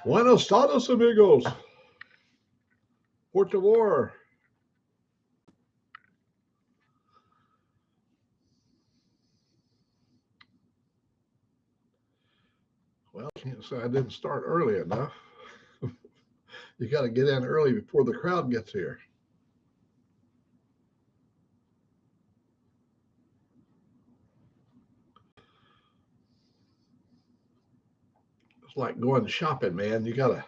Buenos tardes, amigos. Por favor. Well, I can't say I didn't start early enough. You got to get in early before the crowd gets here. It's like going shopping, man. You gotta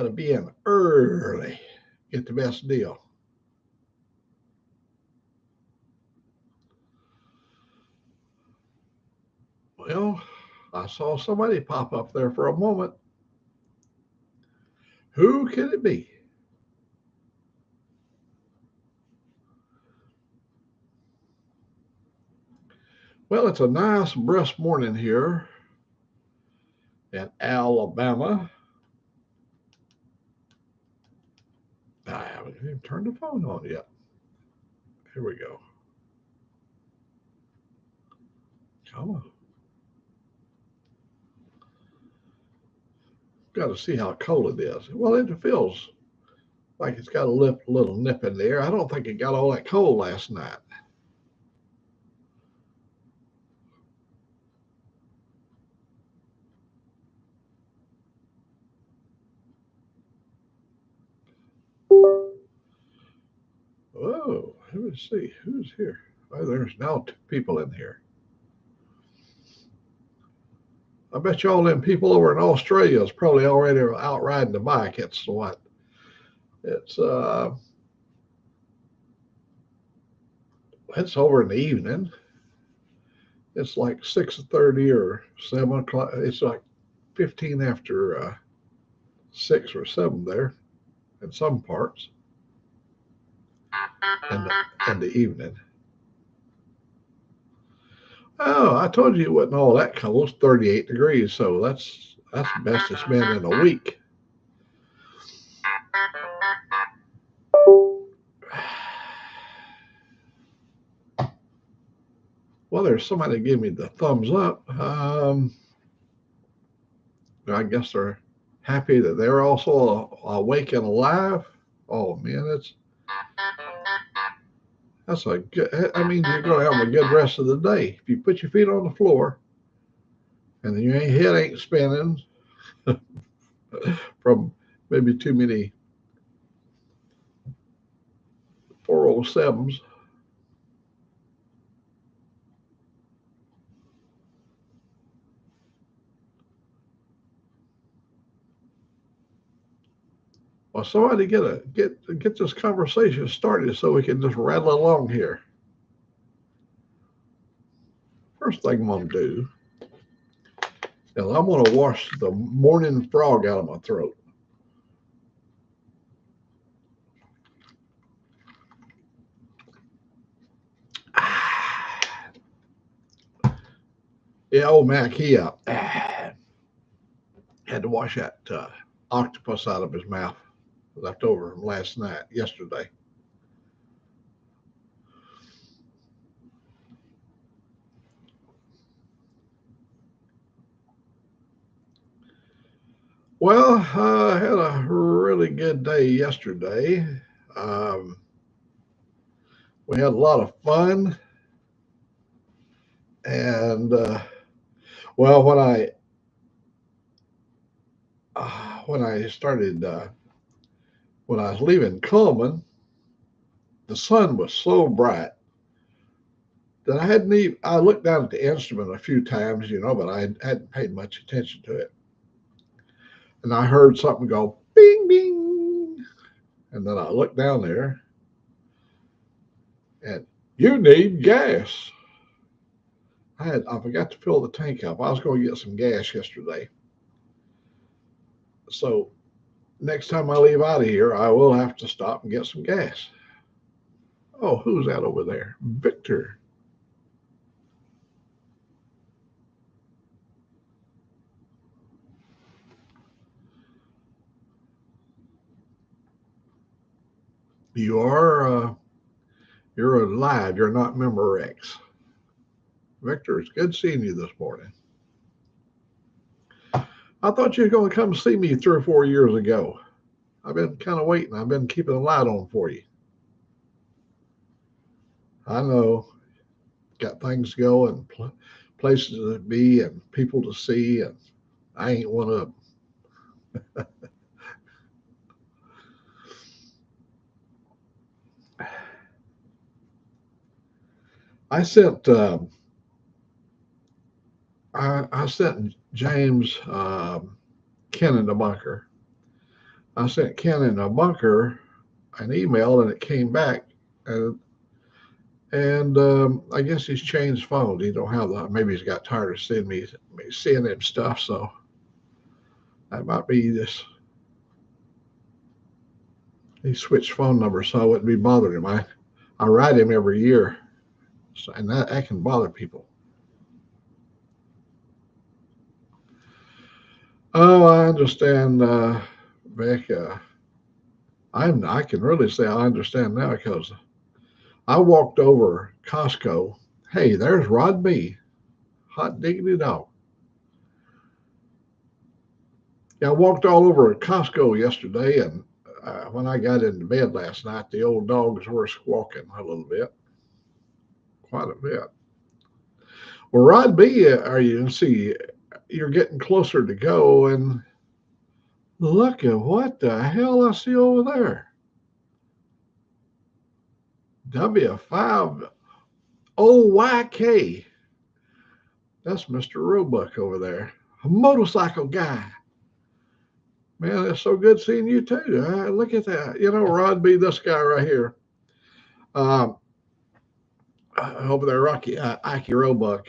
be in early, get the best deal. Well, I saw somebody pop up there for a moment. Who could it be? Well, it's a nice, brisk morning here in Alabama. I haven't even turned the phone on yet. Here we go. Come on. Got to see how cold it is. Well, it feels like it's got a little nip in the air. I don't think it got all that cold last night. Oh, let me see who's here. Oh, there's now two people in here. I bet you all them people over in Australia is probably already out riding the bike. It's what? It's it's over in the evening. It's like 6:30 or 7 o'clock. It's like 15 after 6 or 7 there in some parts in the evening. Oh, I told you it wasn't all that cold. It's 38 degrees, so that's the best it's been in a week. Well, there's somebody that gave me the thumbs up. I guess they're happy that they're also awake and alive. Oh man, that's a good. I mean, you're going to have a good rest of the day if you put your feet on the floor and your head ain't spinning from maybe too many 407s. Well, somebody get this conversation started so we can just rattle along here. First thing I'm gonna do is I'm gonna wash the morning frog out of my throat. Yeah, old Mac, he had to wash that octopus out of his mouth left over from last night, yesterday. Well, I had a really good day yesterday. Um, we had a lot of fun, and well, when I started when I was leaving Coleman, the sun was so bright that I hadn't even. I looked down at the instrument a few times, but I hadn't paid much attention to it. And I heard something go bing, bing. And then I looked down there and you need gas. I forgot to fill the tank up. I was going to get some gas yesterday. So next time I leave out of here, I will have to stop and get some gas. Oh, who's that over there? Victor. You are you're alive. You're not member X. Victor, it's good seeing you this morning. I thought you were going to come see me 3 or 4 years ago. I've been kind of waiting. I've been keeping a light on for you. I know, got things to go and places to be and people to see, and I ain't one of them. I sent I sent James Ken in the bunker. I sent Ken in the bunker an email, and it came back, and I guess he's changed phones. He don't have the. Maybe he's got tired of seeing him stuff. So that might be this. He switched phone numbers, so I wouldn't be bothering him. I write him every year, so, and that can bother people. Oh, I understand, Vic. I can really say I understand now because I walked over Costco. Hey, there's Rod B. Hot diggity dog. Yeah, I walked all over Costco yesterday, and when I got into bed last night, the old dogs were squawking a little bit, quite a bit. Well, Rod B, are you? See, you're getting closer to go, and look at what the hell I see over there. W5 OYK. That's Mr. Roebuck over there, a motorcycle guy. Man, it's so good seeing you too. Look at that. You know, Rod B, this guy right here. Um, Over there, Ike Roebuck.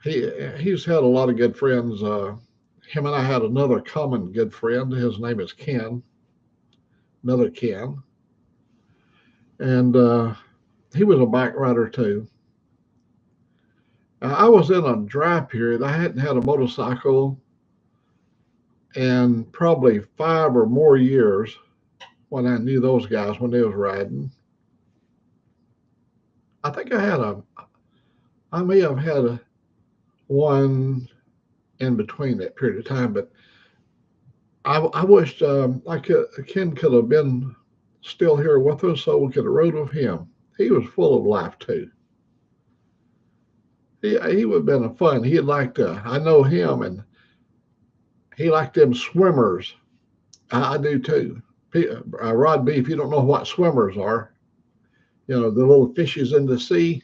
He's had a lot of good friends. Him and I had another common good friend. His name is Ken, another Ken, and he was a bike rider too. I was in a dry period. I hadn't had a motorcycle in probably 5 or more years when I knew those guys when they was riding. I think I may have had one in between that period of time, but I wished Ken could have been still here with us so we could have rode with him. He was full of life too. He would have been fun. He'd like to. I know him, and he liked them swimmers. I do too. Rod B, if you don't know what swimmers are, you know, the little fishes in the sea,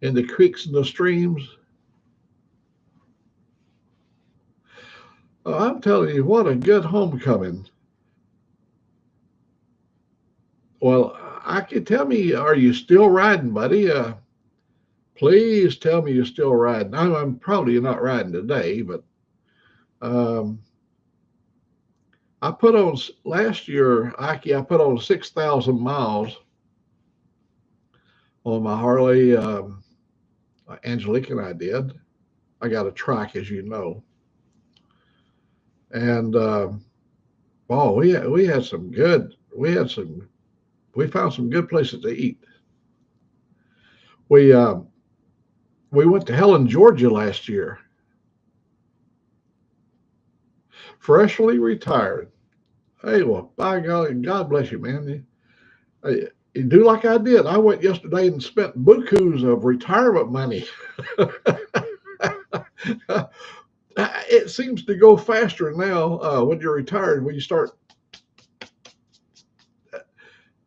in the creeks and the streams. I'm telling you, what a good homecoming. Well, I can tell me, are you still riding, buddy? Please tell me you're still riding. I'm probably not riding today, but um, I put on last year, Ike, I put on 6,000 miles on my Harley. Angelique and I did. I got a trike, as you know, and oh, we found some good places to eat. We uh, we went to Helen, Georgia last year, freshly retired. Hey, well, by golly, God bless you, man. You do like I did. I went yesterday and spent bukus of retirement money. It seems to go faster now when you're retired. When you start,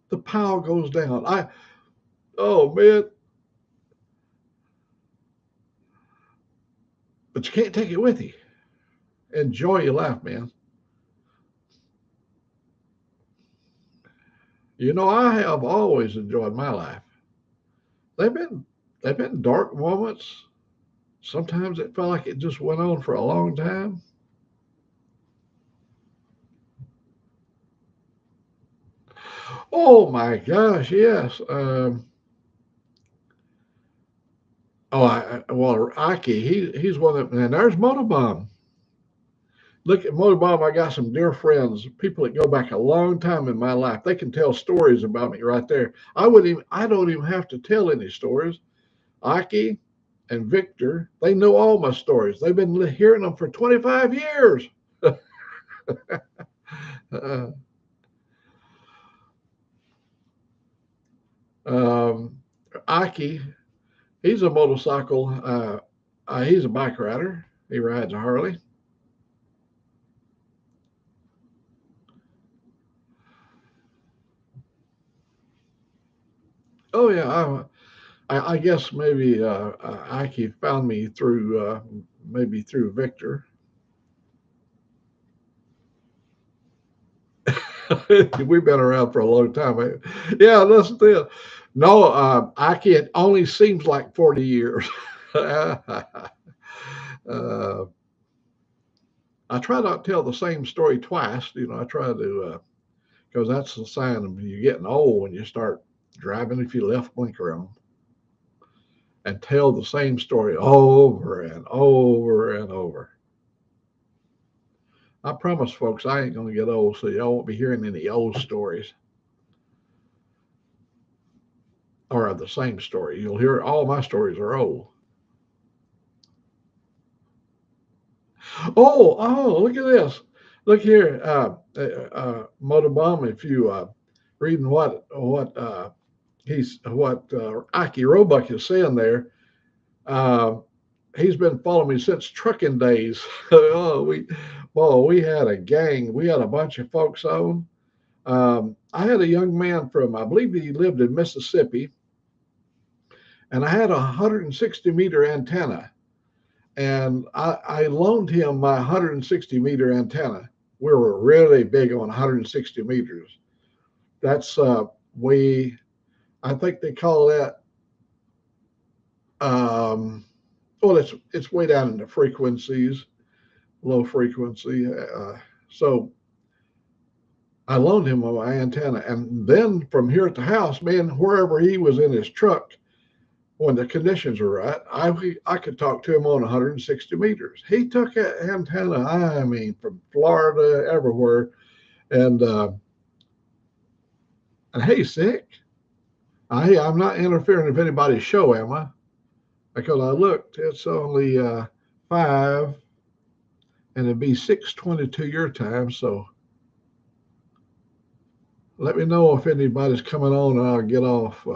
the pile goes down. Oh man, but you can't take it with you. Enjoy your life, man. You know, I have always enjoyed my life. They've been they've been dark moments. Sometimes it felt like it just went on for a long time. Oh my gosh, yes. Well, Ike, he's one of them. And there's Motorbomb. Look at Motorbomb. I got some dear friends, people that go back a long time in my life. They can tell stories about me right there. I don't even have to tell any stories. Ike and Victor, they know all my stories. They've been hearing them for 25 years. uh, um, Ike, he's a motorcycle, he's a bike rider. He rides a Harley. Oh, yeah. I guess maybe Ike found me through maybe through Victor. We've been around for a long time. Yeah, that's it. No, Ike, it only seems like 40 years. uh, I try not to tell the same story twice. I try to, because that's the sign of you getting old when you start driving if you left blinker on and tell the same story over and over and over. I promise, folks, I ain't going to get old, so y'all won't be hearing any old stories or the same story. You'll hear all my stories are old. Look at this. Look here, Motobum, if you reading what Ike Roebuck is saying there, uh, he's been following me since trucking days. We had a gang. We had a bunch of folks on. I had a young man from, I believe he lived in Mississippi, and I had a 160-meter antenna, and I loaned him my 160-meter antenna. We were really big on 160 meters. That's I think they call that. Um, well, it's way down in the frequencies, low frequency. So I loaned him my antenna, and then from here at the house, man, wherever he was in his truck, when the conditions were right, I could talk to him on 160 meters. He took that antenna, I mean, from Florida everywhere, and hey, sick. I'm not interfering with anybody's show, am I? Because I looked, it's only 5, and it'd be 6:22 your time. So let me know if anybody's coming on, and I'll get off.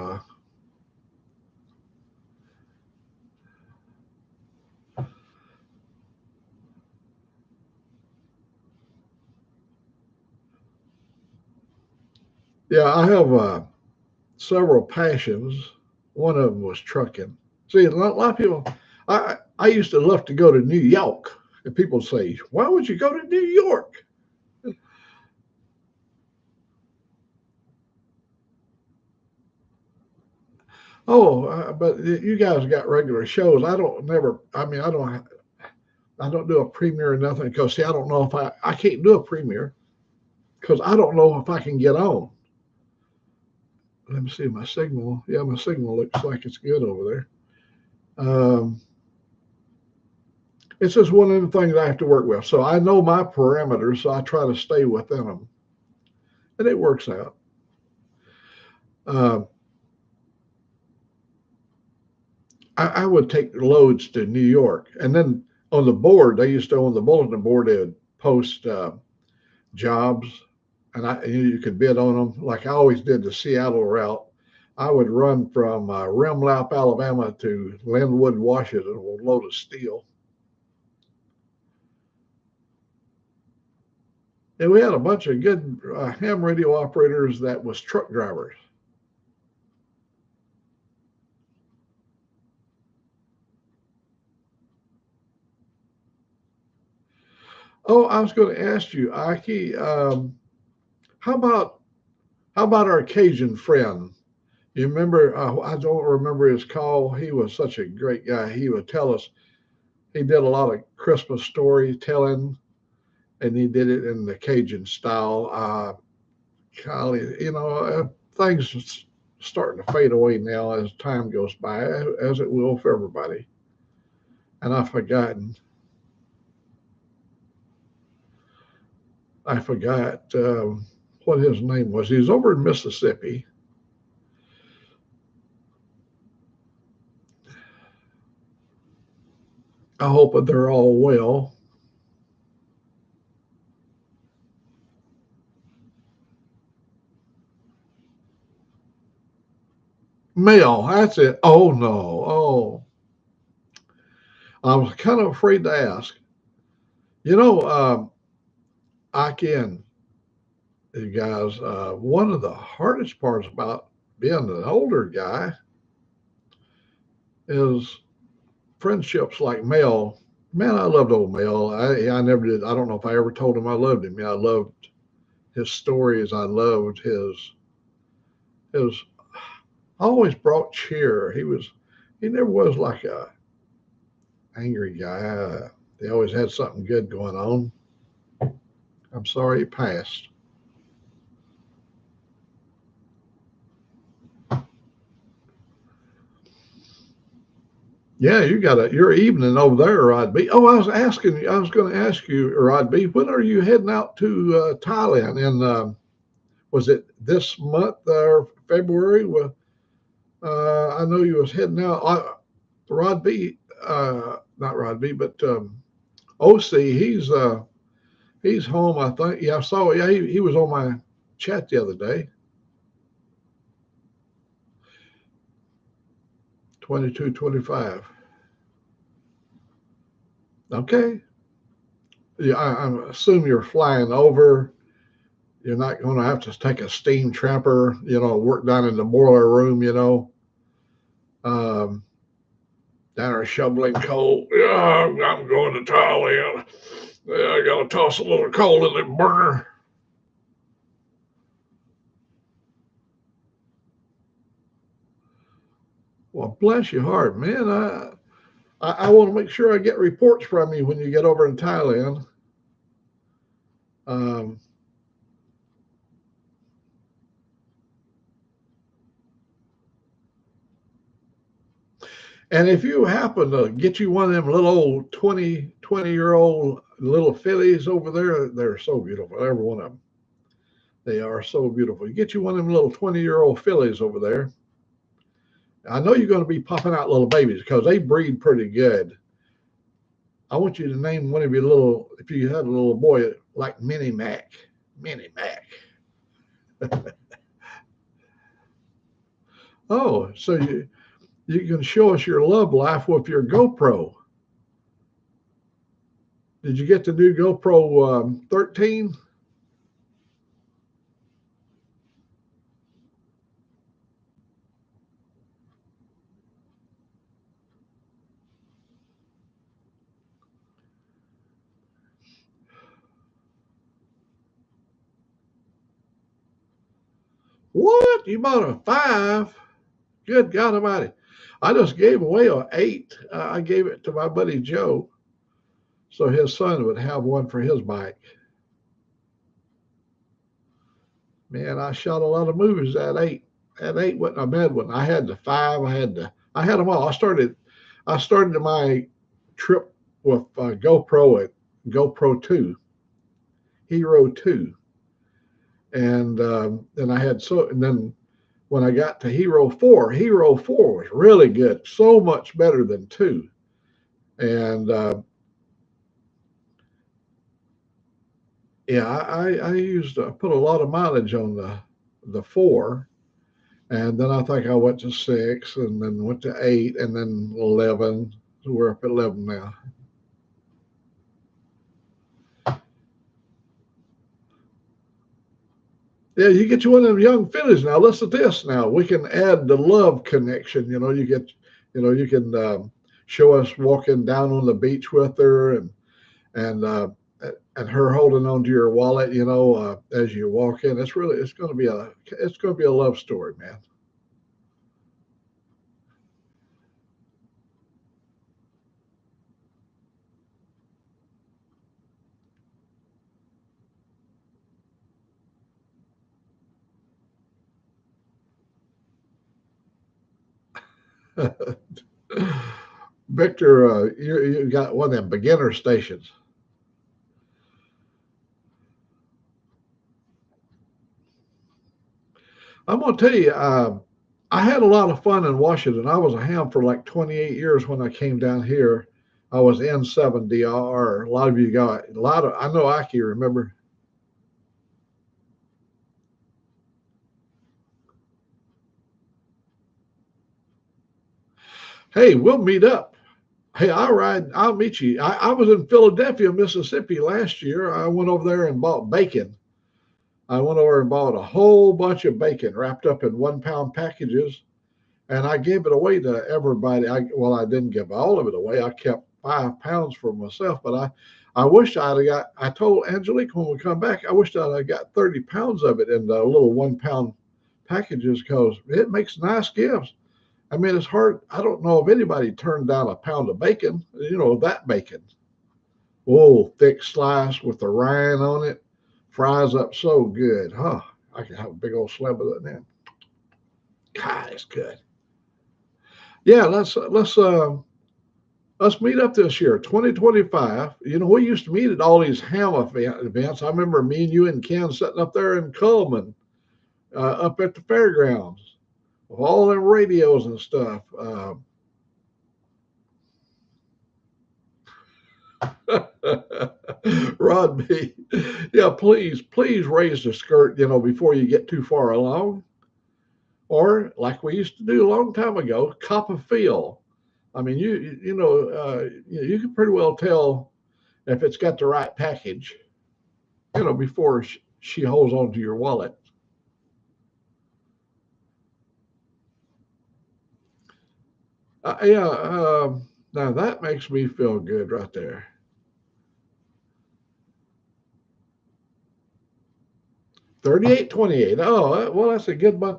Yeah, I have several passions. One of them was trucking. See, a lot of people. I used to love to go to New York, and people say, "Why would you go to New York?" But you guys got regular shows. I don't never. I mean, I don't. I don't do a premiere or nothing because see, I don't know if I can't do a premiere because I don't know if I can get on. Let me see my signal. Yeah, my signal looks like it's good over there. It's just one of the things I have to work with. So I know my parameters, so I try to stay within them, and it works out. Uh, I would take loads to New York, and then on the board, they used to on the bulletin board they would post jobs, and you could bid on them. Like I always did the Seattle route. I would run from Remlap, Alabama to Linwood, Washington with a load of steel. And we had a bunch of good ham radio operators that was truck drivers. Oh, I was going to ask you, Aki, how about our Cajun friend? You remember? I don't remember his call. He was such a great guy. He would tell us. He did a lot of Christmas storytelling, and he did it in the Cajun style. Golly, things starting to fade away now as time goes by, as it will for everybody. And I forgot what his name was. He's over in Mississippi. I hope that they're all well. Mel, that's it. Oh no. Oh, I was kind of afraid to ask. You know, I can, you guys, one of the hardest parts about being an older guy is friendships like Mel. Man, I loved old Mel. I never did. I don't know if I ever told him I loved him. Yeah, I loved his stories. I loved his always brought cheer. He never was like a angry guy. He always had something good going on. I'm sorry he passed. Yeah, you got your evening over there, Rod B. Oh, I was going to ask you, Rod B. When are you heading out to Thailand? And was it this month or February? Well, I know you was heading out. Rod B. Not Rod B. But OC. He's home. I think. Yeah, I saw. Yeah, he was on my chat the other day. 22, 25. Okay. Yeah, I assume you're flying over. You're not going to have to take a steam trapper, work down in the boiler room, um, down there shoveling coal. Yeah, I'm going to Thailand. Yeah, I got to toss a little coal in the burner. Well, bless your heart, man. I want to make sure I get reports from you when you get over in Thailand. Um, and if you happen to get you one of them little old 20-year old little fillies over there, they're so beautiful. Every one of them. They are so beautiful. You get you one of them little 20-year-old fillies over there. I know you're going to be popping out little babies because they breed pretty good. I want you to name one of your little, if you had a little boy like Mini Mac. Mini Mac. Oh, so you can show us your love life with your GoPro. Did you get the new GoPro 13? What? You bought a 5? Good God Almighty! I just gave away a 8. I gave it to my buddy Joe, so his son would have one for his bike. Man, I shot a lot of movies at 8. At 8 wasn't a bad one. I had the 5. I had them all. I started my trip with GoPro at GoPro 2, Hero 2, and then I had and then when I got to Hero 4 was really good, so much better than 2. And yeah, I used put a lot of mileage on the 4, and then I think I went to 6, and then went to 8, and then 11. So we're up at 11 now. Yeah, you get you one of them young fillies now. Listen to this now. We can add the love connection. You can show us walking down on the beach with her, and and her holding on to your wallet. As you walk in. It's going to be a love story, man. Victor, you got one of them beginner stations. I'm going to tell you, I had a lot of fun in Washington. I was a ham for like 28 years when I came down here, I was N7DR. A lot of you got a lot of. I know Aki remember. Hey, we'll meet up. Hey, I'll ride. I'll meet you. I was in Philadelphia, Mississippi last year. I went over there and bought bacon. I went over and bought a whole bunch of bacon wrapped up in 1 pound packages, and I gave it away to everybody. Well, I didn't give all of it away. I kept 5 pounds for myself, but I wish I'd have got. I told Angelique when we come back, I wish I'd have got 30 pounds of it in the little 1 pound packages because it makes nice gifts. I mean, it's hard. I don't know if anybody turned down a pound of bacon. That bacon. Oh, thick slice with the rind on it, fries up so good, huh? I can have a big old slab of that now. God, it's good. Yeah, let's meet up this year, 2025. We used to meet at all these ham events. I remember me and you and Ken sitting up there in Coleman, up at the fairgrounds, with all them radios and stuff. Rod B, yeah, please raise the skirt, before you get too far along. Or like we used to do a long time ago, cop a feel. I mean, you can pretty well tell if it's got the right package, before she holds on to your wallet. Yeah, now that makes me feel good right there. 3828. Oh, well, that's a good one.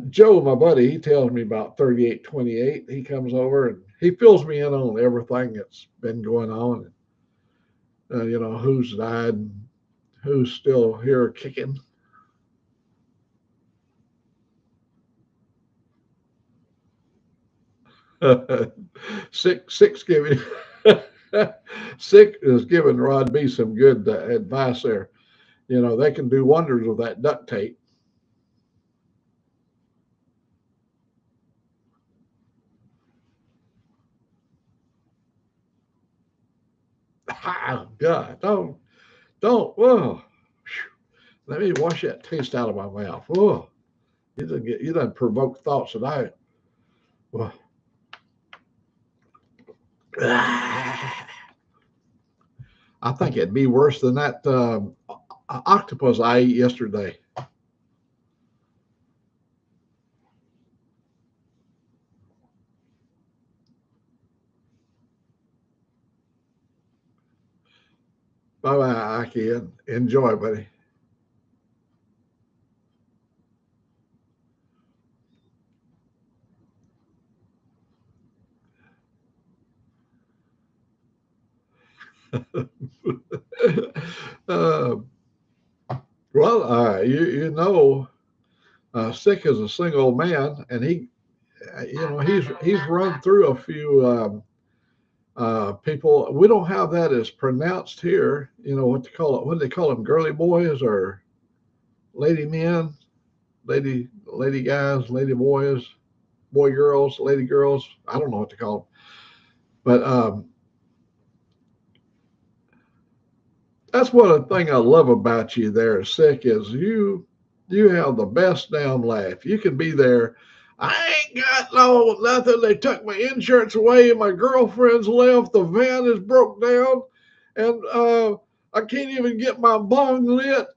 Joe, my buddy, he tells me about 3828. He comes over and he fills me in on everything that's been going on. Who's died, who's still here kicking. Six giving Sick is giving Rod B some good advice there. They can do wonders with that duct tape. Oh, God, don't. Whoa. Let me wash that taste out of my mouth. Whoa. You done provoke thoughts that I. Well, I think it'd be worse than that octopus I ate yesterday. Bye bye, Aki. Enjoy, buddy. uh, well, Sick is a single man, and he's run through a few people. We don't have that as pronounced here. What to call it? What do they call them? Girly boys or lady men, lady guys, lady boys, boy girls, lady girls. I don't know what to call them, but that's one of the thing I love about you there, Sick, is you have the best damn laugh. You can be there. I ain't got no nothing. They took my insurance away. My girlfriend's left. The van is broke down, and I can't even get my bong lit.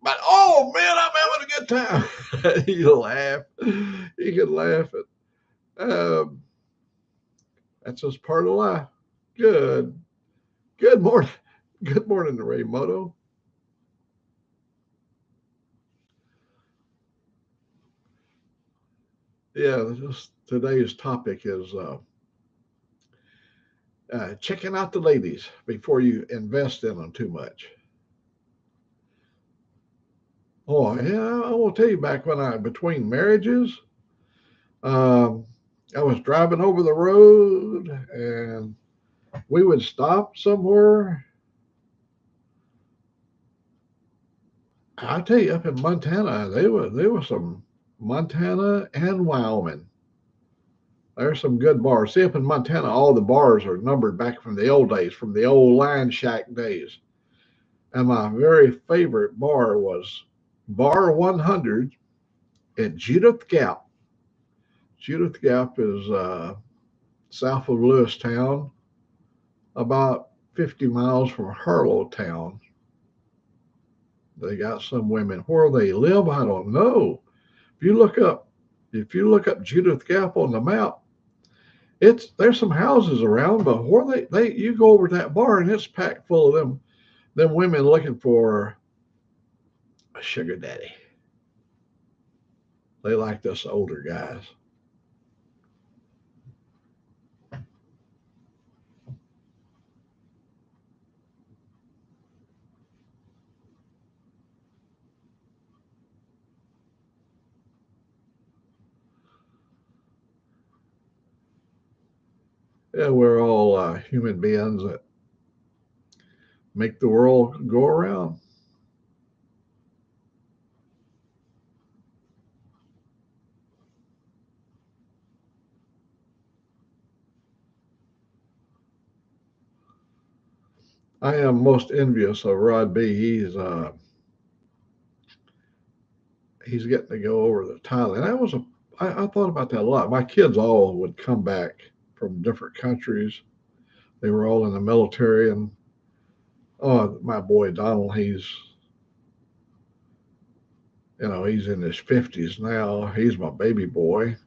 But oh man, I'm having a good time. You laugh. You can laugh at. That's just part of life. Good. Good morning. Good morning, Raymoto. Yeah, just today's topic is checking out the ladies before you invest in them too much. Oh, yeah, I will tell you back when between marriages, um, I was driving over the road and we would stop somewhere. I tell you, up in Montana, they were some Montana and Wyoming. There's some good bars. See, up in Montana, all the bars are numbered back from the old days, from the old Lion Shack days. And my very favorite bar was Bar 100 at Judith Gap. Judith Gap is south of Lewistown, about 50 miles from Harlowtown. They got some women. Where they live, I don't know. If you look up, if you look up Judith Gap on the map, there's some houses around, but where they you go over to that bar and it's packed full of them women looking for a sugar daddy. They like us older guys. Yeah, we're all human beings that make the world go around. I am most envious of Rod B. He's getting to go over to Thailand. I thought about that a lot. My kids all would come back from different countries. They were all in the military, and oh, my boy Donald, he's in his 50s now. He's my baby boy,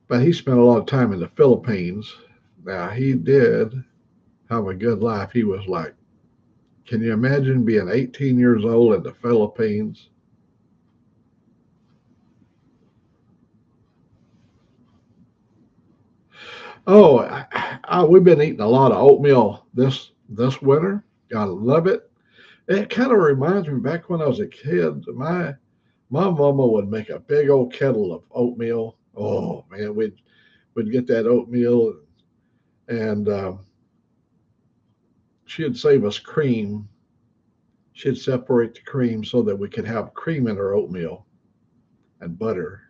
but he spent a lot of time in the Philippines. Now he did have a good life. He was like, can you imagine being 18 years old in the Philippines? Oh, we've been eating a lot of oatmeal this winter. I love it. It kind of reminds me back when I was a kid. My mama would make a big old kettle of oatmeal. Oh man, we'd get that oatmeal, and she'd save us cream. She'd separate the cream so that we could have cream in our oatmeal and butter.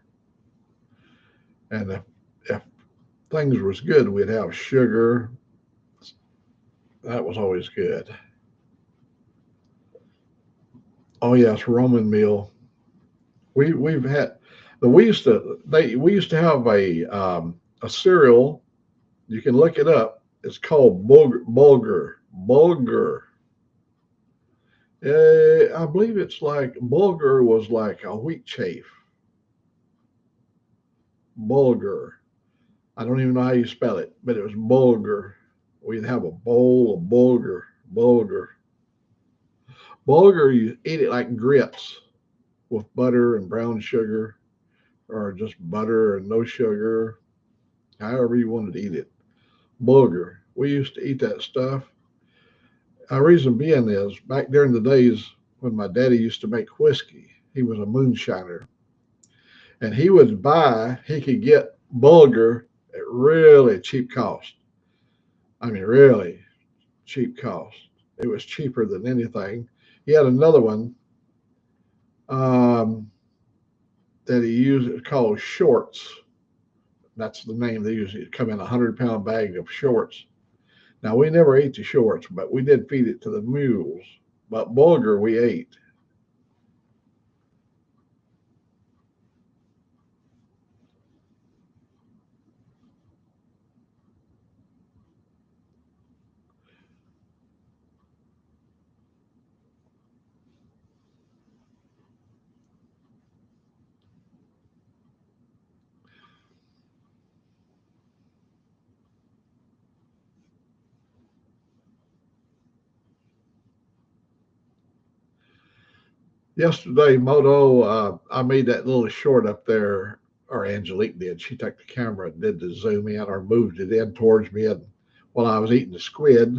And if things was good, we'd have sugar. That was always good. Oh yes, Roman meal. We've had the we used to have a cereal. You can look it up. It's called bulgur. I believe it's like bulgur was like a wheat chaff. Bulgur. I don't even know how you spell it, but it was bulgur. We'd have a bowl of bulgur. Bulgur. Bulgur, you eat it like grits with butter and brown sugar, or just butter and no sugar, however you wanted to eat it. Bulgur. We used to eat that stuff. A reason being is back during the days when my daddy used to make whiskey, he was a moonshiner, and he could get bulgur at really cheap cost. I mean, really cheap cost. It was cheaper than anything. He had another one um, that he used called shorts. That's the name they usually come in a 100-pound bag of shorts. Now we never ate the shorts, but we did feed it to the mules. But bulgur we ate. Yesterday, Moto, I made that little short up there, or Angelique did. She took the camera and did the zoom in or moved it in towards me, and while I was eating the squid.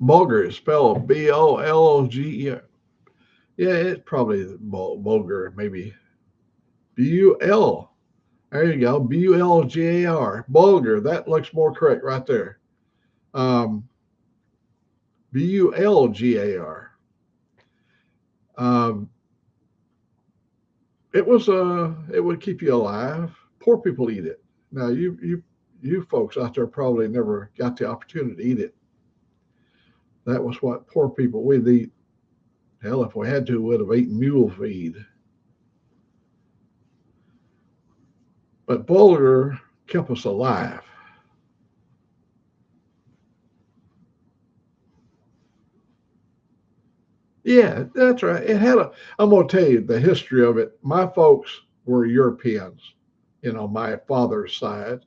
Bulgur is spelled Bolger. Yeah, it's probably Bulgur, maybe Bul. There you go, Bulgar. Bulgur. That looks more correct right there. Um, Bulgar. Um, it would keep you alive. Poor people eat it. Now you folks out there probably never got the opportunity to eat it. That was what poor people we'd eat. Hell, if we had to, we'd have eaten mule feed. But bulgur kept us alive. Yeah, that's right. It had a. I'm gonna tell you the history of it. My folks were Europeans. You know, my father's side.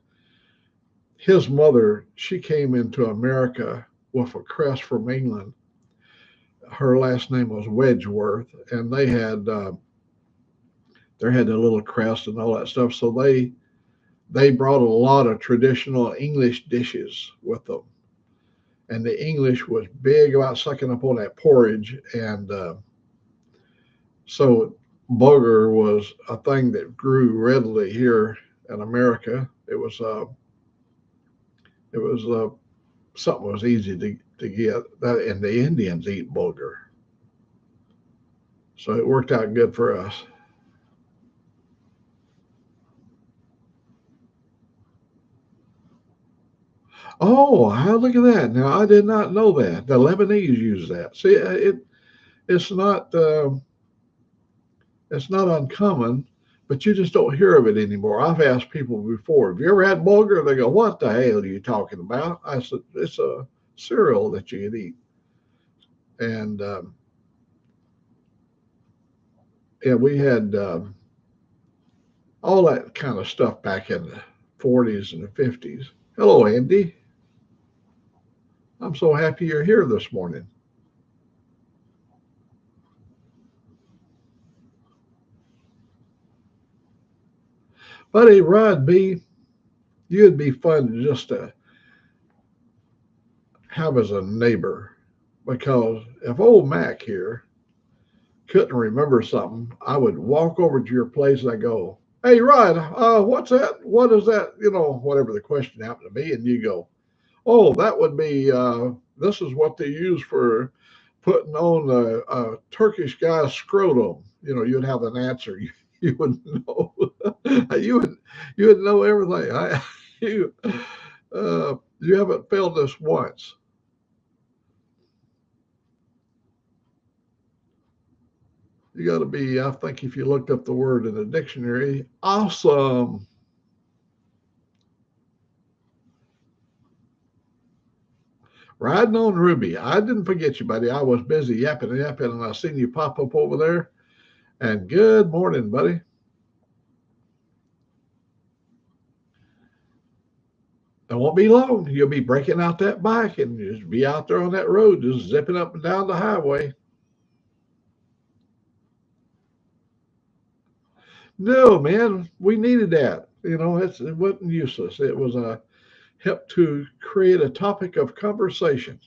His mother, she came into America with a crest from England. Her last name was Wedgeworth, and they had a little crest and all that stuff. So they brought a lot of traditional English dishes with them, and the English was big about sucking up on that porridge, and so booger was a thing that grew readily here in America. It was something was easy to get. That and the Indians eat booger, so it worked out good for us. Oh, how look at that! Now I did not know that the Lebanese use that. See, it's not it's not uncommon, but you just don't hear of it anymore. I've asked people before, "Have you ever had bulgur?" They go, "What the hell are you talking about?" I said, "It's a cereal that you can eat." And yeah, we had all that kind of stuff back in the 40s and the 50s. Hello, Andy. I'm so happy you're here this morning. Buddy, Rod B, you'd be fun just to have as a neighbor because if old Mac here couldn't remember something, I would walk over to your place and I go, "Hey, Rod, what's that? What is that?" You know, whatever the question happened to be. And you go, "Oh, that would be, this is what they use for putting on a Turkish guy's scrotum." You know, you'd have an answer. You would know. you would you would know everything. You you haven't failed us once. You got to be. I think if you looked up the word in the dictionary, awesome. Riding on Ruby. I didn't forget you, buddy. I was busy yapping and yapping, and I seen you pop up over there. And good morning, buddy. It won't be long. You'll be breaking out that bike and just be out there on that road, just zipping up and down the highway. No, man, we needed that. You know, it wasn't useless. It was a help to create a topic of conversation.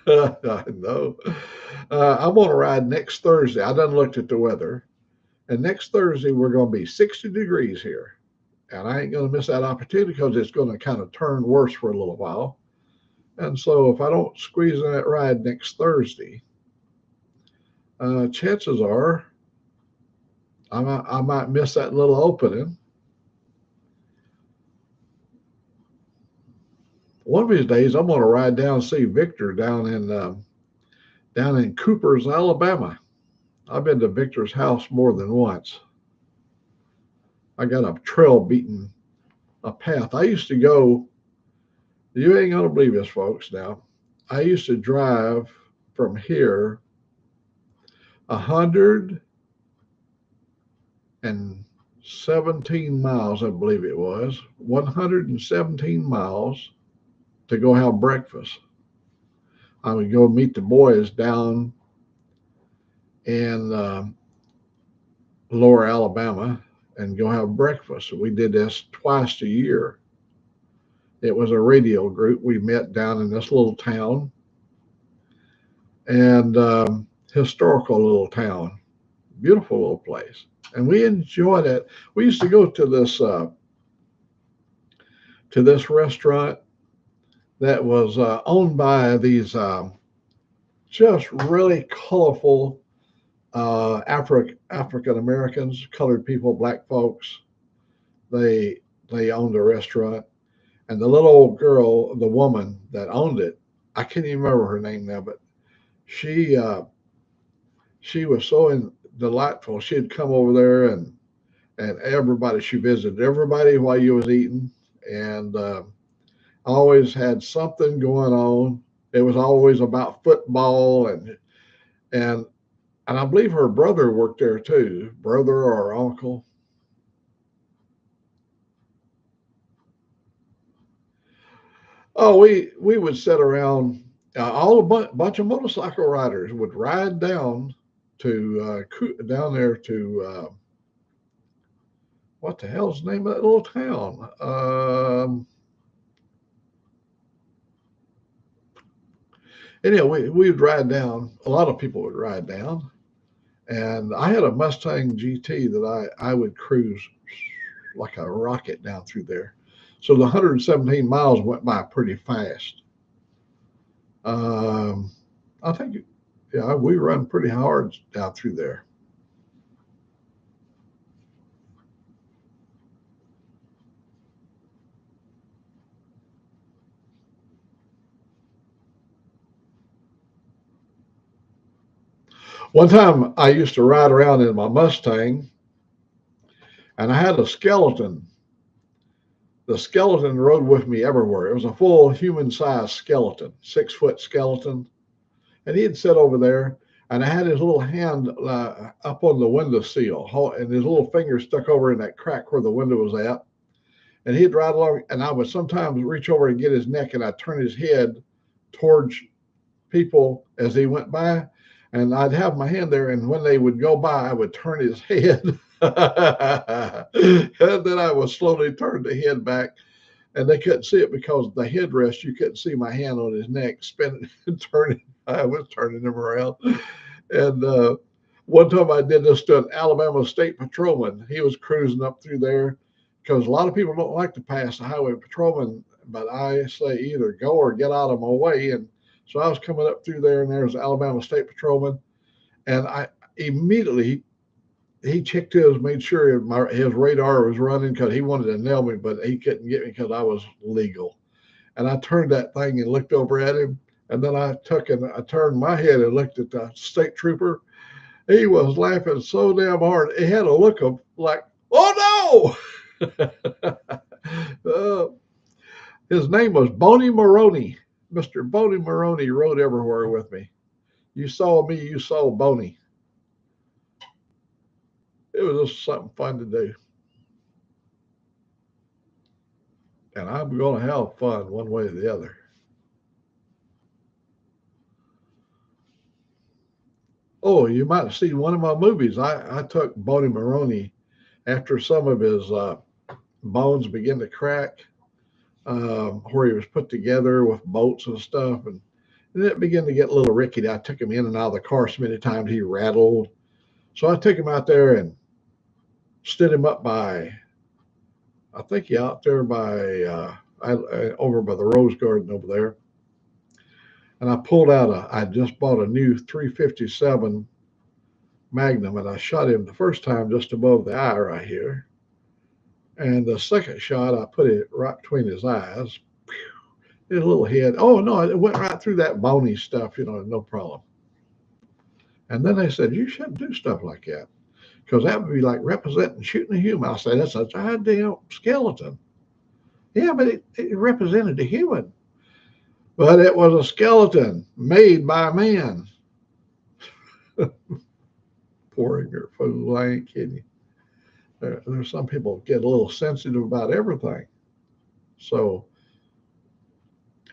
I know. I'm going to ride next Thursday. I done looked at the weather, and next Thursday we're going to be 60 degrees here. And I ain't going to miss that opportunity because it's going to kind of turn worse for a little while. And so if I don't squeeze in that ride next Thursday, chances are I might miss that little opening. One of these days, I'm going to ride down and see Victor down in Coopers, Alabama. I've been to Victor's house more than once. I got a trail beating a path. I used to go. You ain't gonna believe this, folks. Now, I used to drive from here 117 miles, I believe it was 117 miles to go have breakfast. I would go meet the boys down in lower Alabama and go have breakfast. We did this twice a year. It was a radio group. We met down in this little town and historical little town, beautiful little place. And we enjoyed it. We used to go to to this restaurant that was owned by these just really colorful African Americans, colored people, black folks. They they owned a restaurant, and the little old girl, the woman that owned it, I can't even remember her name now, but she uh, she was so delightful. She'd come over there and everybody she visited everybody while you was eating, and always had something going on. It was always about football and and I believe her brother worked there too, brother or uncle. Oh, we would sit around. All bunch of motorcycle riders would ride down to down there to what the hell's the name of that little town? Anyway, we would ride down. A lot of people would ride down, and I had a Mustang GT that I would cruise like a rocket down through there. So the 117 miles went by pretty fast. Um, I think, yeah, we run pretty hard down through there. One time I used to ride around in my Mustang, and I had a skeleton. The skeleton rode with me everywhere. It was a full human sized skeleton, 6 foot skeleton. And he'd sit over there, and I had his little hand up on the window sill, and his little finger stuck over in that crack where the window was at. And he'd ride along, and I would sometimes reach over and get his neck, and I'd turn his head towards people as he went by, and I'd have my hand there, and when they would go by, I would turn his head, and then I would slowly turn the head back, and they couldn't see it because the headrest, you couldn't see my hand on his neck spinning and turning. I was turning him around, and one time I did this to an Alabama State Patrolman. He was cruising up through there because a lot of people don't like to pass the highway patrolman, but I say either go or get out of my way. And so I was coming up through there, and there was an Alabama State Patrolman, and I immediately he checked his, made sure his radar was running because he wanted to nail me, but he couldn't get me because I was legal. And I turned that thing and looked over at him, and then I took and I turned my head and looked at the state trooper. He was laughing so damn hard. He had a look of like, "Oh no!" uh, his name was Boney Maroney. Mr. Boney Maroney rode everywhere with me. You saw me, you saw Boney. It was just something fun to do. And I'm going to have fun one way or the other. Oh, you might have seen one of my movies. I took Boney Maroney after some of his bones began to crack, where he was put together with bolts and stuff. And then it began to get a little rickety. I took him in and out of the car so many times he rattled. So I took him out there and stood him up by, I think he out there by, over by the Rose Garden over there. And I pulled out I just bought a new 357 Magnum, and I shot him the first time just above the eye right here. And the second shot, I put it right between his eyes. His little head. Oh no, it went right through that bony stuff, no problem. And then they said, you shouldn't do stuff like that because that would be like representing shooting a human. I said, that's a goddamn skeleton. Yeah, but it represented a human. But it was a skeleton made by a man. Poor ignorant fool. I ain't kidding you. There's some people get a little sensitive about everything. So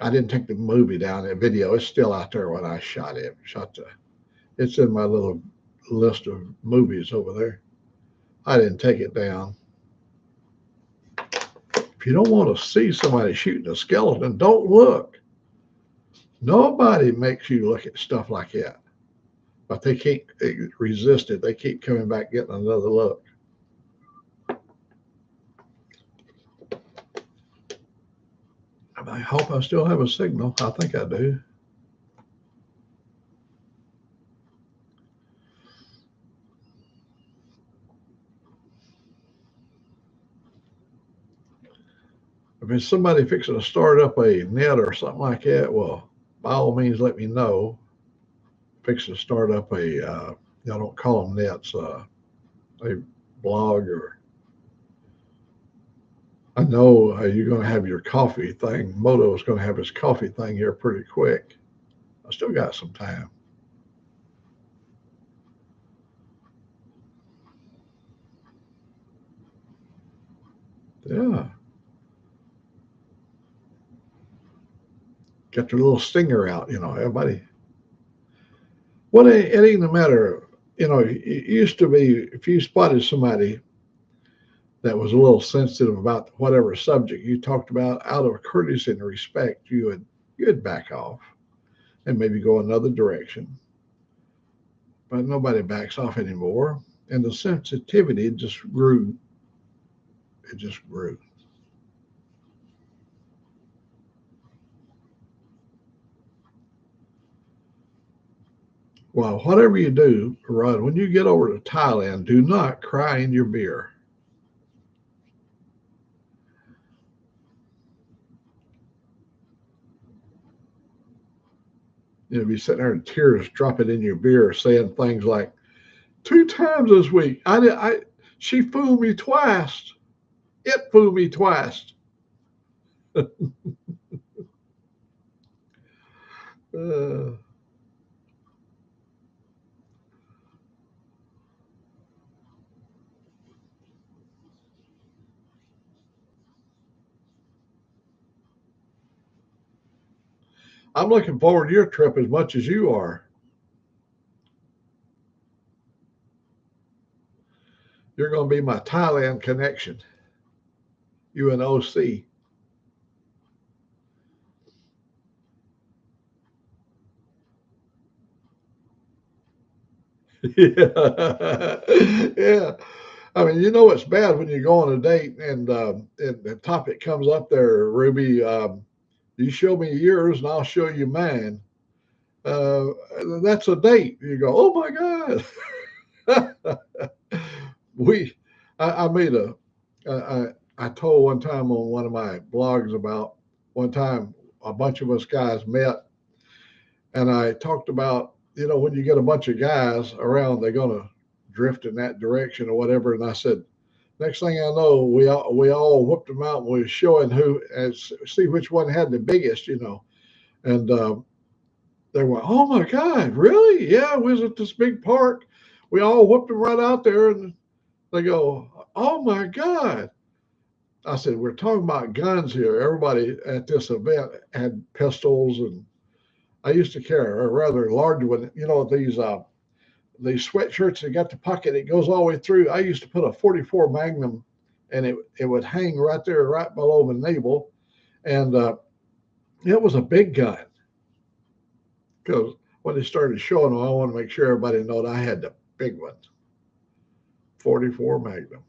I didn't take the movie down. The video is still out there when I shot it. It's in my little list of movies over there. I didn't take it down. If you don't want to see somebody shooting a skeleton, don't look. Nobody makes you look at stuff like that. But they can't resist it. They keep coming back getting another look. I hope I still have a signal. I think I do. If it's somebody fixing to start up a net or something like that, well, by all means, let me know. Fixing to start up a, y'all don't call them nets, a blog, or I know you're going to have your coffee thing. Moto's going to have his coffee thing here pretty quick. I still got some time. Yeah. Get your little stinger out, everybody. Well, it ain't no matter, it used to be if you spotted somebody that was a little sensitive about whatever subject you talked about, out of courtesy and respect, you'd back off and maybe go another direction. But nobody backs off anymore. And the sensitivity just grew. It just grew. Well, whatever you do, Rod, when you get over to Thailand, do not cry in your beer. Be sitting there and tears dropping in your beer, saying things like, 2 times this week, she fooled me twice. It fooled me twice. uh, I'm looking forward to your trip as much as you are. You're going to be my Thailand connection, you and OC. Yeah. Yeah. I mean, it's bad when you go on a date and the topic comes up there, Ruby. You show me yours and I'll show you mine. Uh, that's a date. You go, oh my God. we, I made I told one time on one of my blogs about one time a bunch of us guys met and I talked about, when you get a bunch of guys around, they're going to drift in that direction or whatever. And I said, next thing I know, we all whooped them out and we were showing who, and see which one had the biggest. And they went, oh my God, really? Yeah, we was at this big park. We all whooped them right out there. And they go, oh my God. I said, we're talking about guns here. Everybody at this event had pistols, and I used to carry a rather large one. These sweatshirts that got the pocket, it goes all the way through. I used to put a 44 Magnum, and it would hang right there, right below the navel, and it was a big gun. Because when they started showing them, I want to make sure everybody know that I had the big one, 44 Magnum.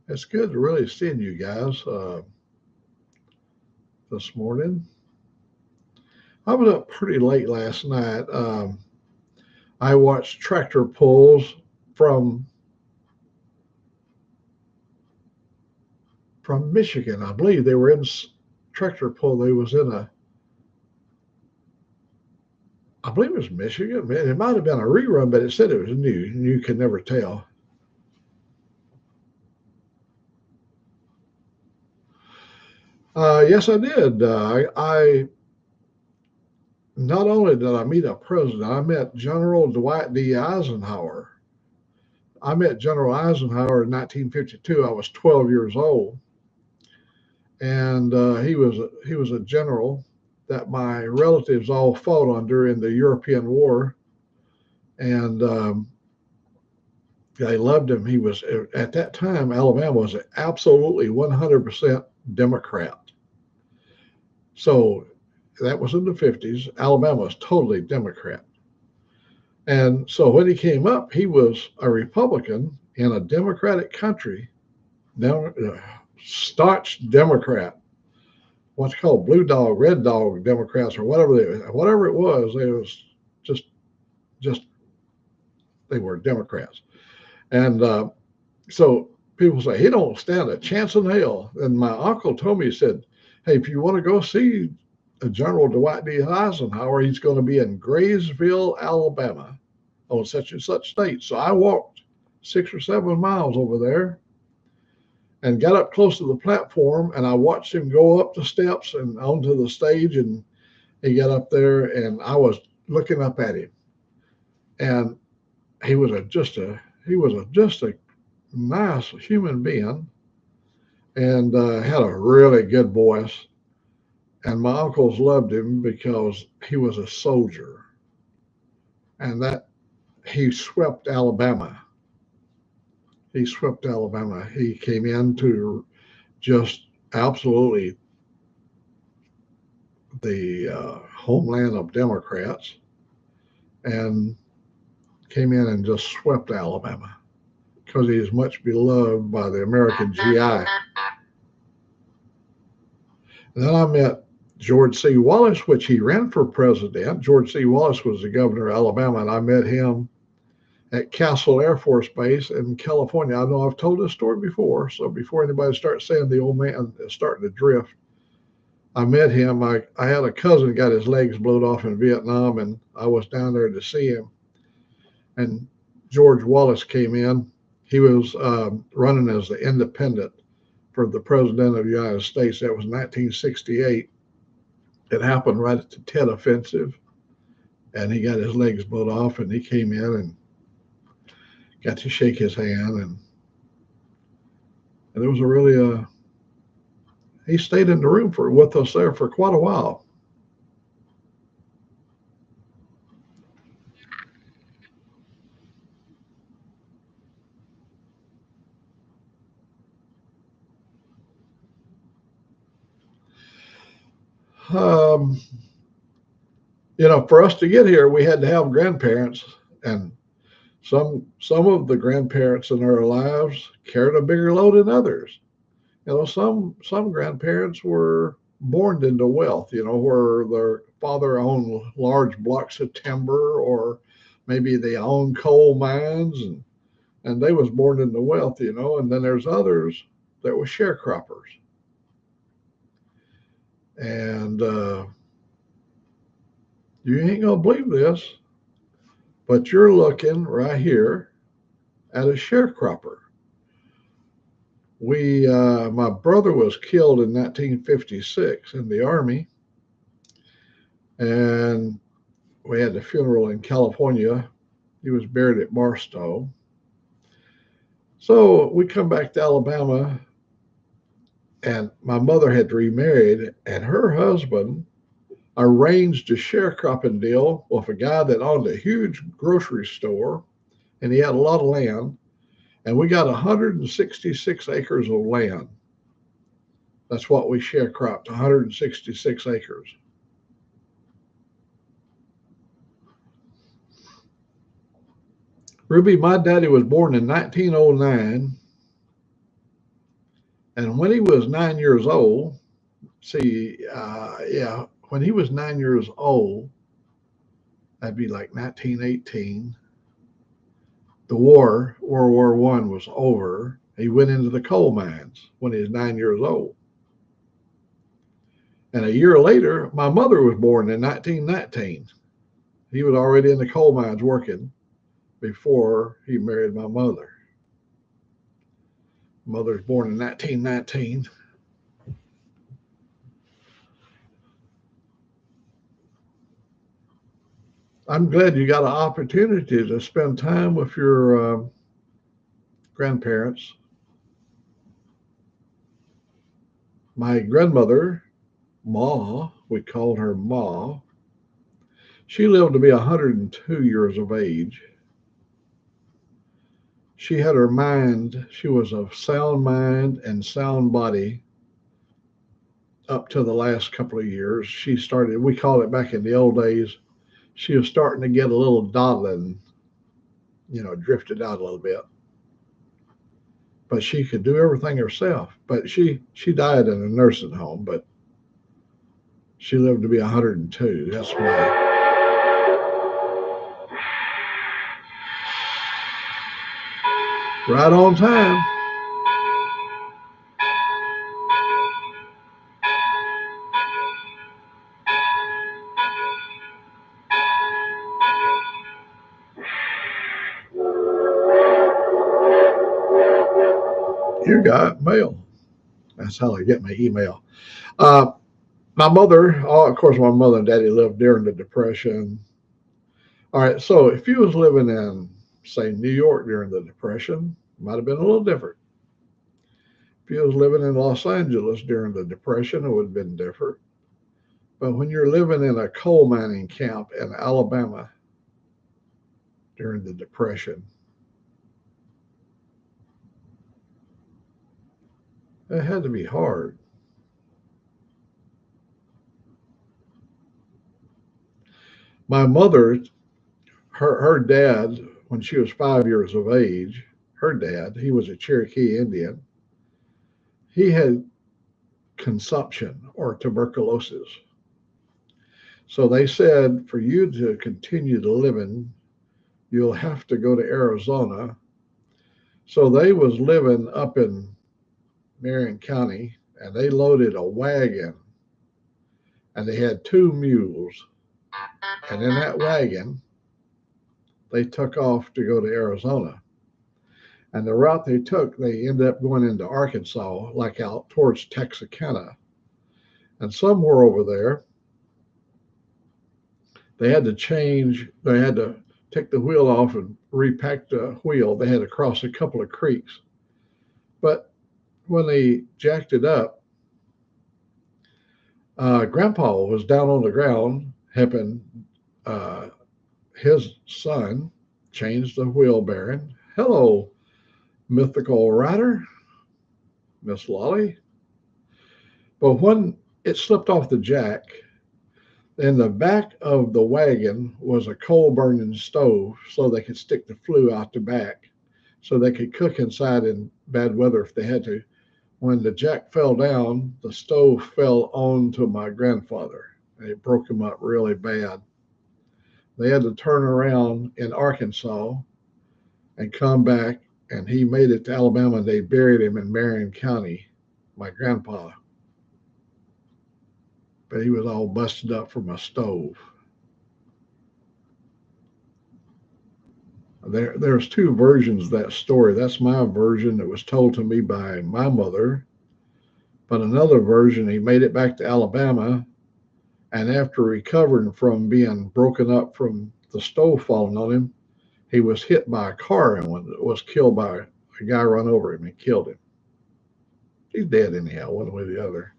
It's good to really seeing you guys this morning. I was up pretty late last night. I watched tractor pulls from from Michigan. I believe they were in tractor pull. They was in I believe it was Michigan. It might have been a rerun, but it said it was new. You can never tell. Yes, I did. I not only did I meet a president, I met General Dwight D. Eisenhower. I met General Eisenhower in 1952. I was 12 years old, and he was a general that my relatives all fought under in the European War, and they loved him. He was at that time Alabama was absolutely 100% Democrat. So that was in the 50s. Alabama was totally Democrat. And so when he came up, he was a Republican in a Democratic country, staunch Democrat, what's called blue dog, red dog Democrats, or whatever it was. They was just just they were Democrats, and so people say he don't stand a chance in hell. And my uncle told me, he said, "Hey, if you want to go see General Dwight D. Eisenhower, he's going to be in Graysville, Alabama, on such and such date." So I walked 6 or 7 miles over there and got up close to the platform, and I watched him go up the steps and onto the stage, and he got up there, and I was looking up at him, and he was just a nice human being, and had a really good voice. And my uncles loved him because he was a soldier, and that he swept Alabama. He swept Alabama. He came into just absolutely the homeland of Democrats and came in and just swept Alabama because he is much beloved by the American GI. And then I met George C. Wallace, which he ran for president. George C. Wallace was the governor of Alabama, and I met him at Castle Air Force Base in California. I know I've told this story before, so before anybody starts saying the old man is starting to drift, I met him. I had a cousin got his legs blown off in Vietnam, and I was down there to see him. And George Wallace came in. He was running as the independent for the president of the United States. That was 1968. It happened right at the Tet Offensive, and he got his legs blown off, and he came in and got to shake his hand, and it was a really he stayed in the room with us there for quite a while. Um, for us to get here, we had to have grandparents, and some of the grandparents in our lives carried a bigger load than others. Some grandparents were born into wealth, where their father owned large blocks of timber, or maybe they owned coal mines, and they was born into wealth, and then there's others that were sharecroppers. And you ain't gonna believe this, but you're looking right here at a sharecropper. My brother was killed in 1956 in the Army, and we had the funeral in California. He was buried at Barstow. So we come back to Alabama, and my mother had remarried, and her husband arranged a sharecropping deal with a guy that owned a huge grocery store, and he had a lot of land, and we got 166 acres of land. That's what we sharecropped, 166 acres. Ruby, my daddy was born in 1909, and when he was 9 years old, when he was 9 years old, that'd be like 1918. The World War I, was over. He went into the coal mines when he was 9 years old. And a year later, my mother was born in 1919. He was already in the coal mines working before he married my mother. Mother was born in 1919. I'm glad you got an opportunity to spend time with your grandparents. My grandmother, Ma, we called her Ma, she lived to be 102 years of age. She had her mind, she was of sound mind and sound body up to the last couple of years. She started, we called it back in the old days, she was starting to get a little dawdling, drifted out a little bit. But she could do everything herself. But she died in a nursing home, but she lived to be 102. That's why. Right on time. You got mail. That's how I get my email. Uh, my mother, of course, my mother and daddy lived during the Depression. All right, so if you was living in, say, New York during the Depression, it might have been a little different. If you was living in Los Angeles during the Depression, it would have been different. But when you're living in a coal mining camp in Alabama during the Depression, it had to be hard. My mother, her dad, when she was 5 years of age, her dad, he was a Cherokee Indian, he had consumption or tuberculosis. So they said, for you to continue to living, you'll have to go to Arizona. So they was living up in Marion County, and they loaded a wagon, and they had two mules. And in that wagon, they took off to go to Arizona. And the route they took, they ended up going into Arkansas, like out towards Texarkana. And somewhere over there, they had to take the wheel off and repack the wheel. They had to cross a couple of creeks. But when they jacked it up, Grandpa was down on the ground helping uh, his son change the wheel bearing. Hello, mythical rider, Miss Lolly. But when it slipped off the jack, in the back of the wagon was a coal burning stove so they could stick the flue out the back so they could cook inside in bad weather if they had to. When the jack fell down, the stove fell onto my grandfather and it broke him up really bad. They had to turn around in Arkansas and come back, and he made it to Alabama and they buried him in Marion County, my grandpa. But he was all busted up from a stove. There's two versions of that story. That's my version that was told to me by my mother. But another version, he made it back to Alabama, and after recovering from being broken up from the stove falling on him, he was hit by a car and was killed by a guy run over him and killed him. He's dead anyhow, one way or the other.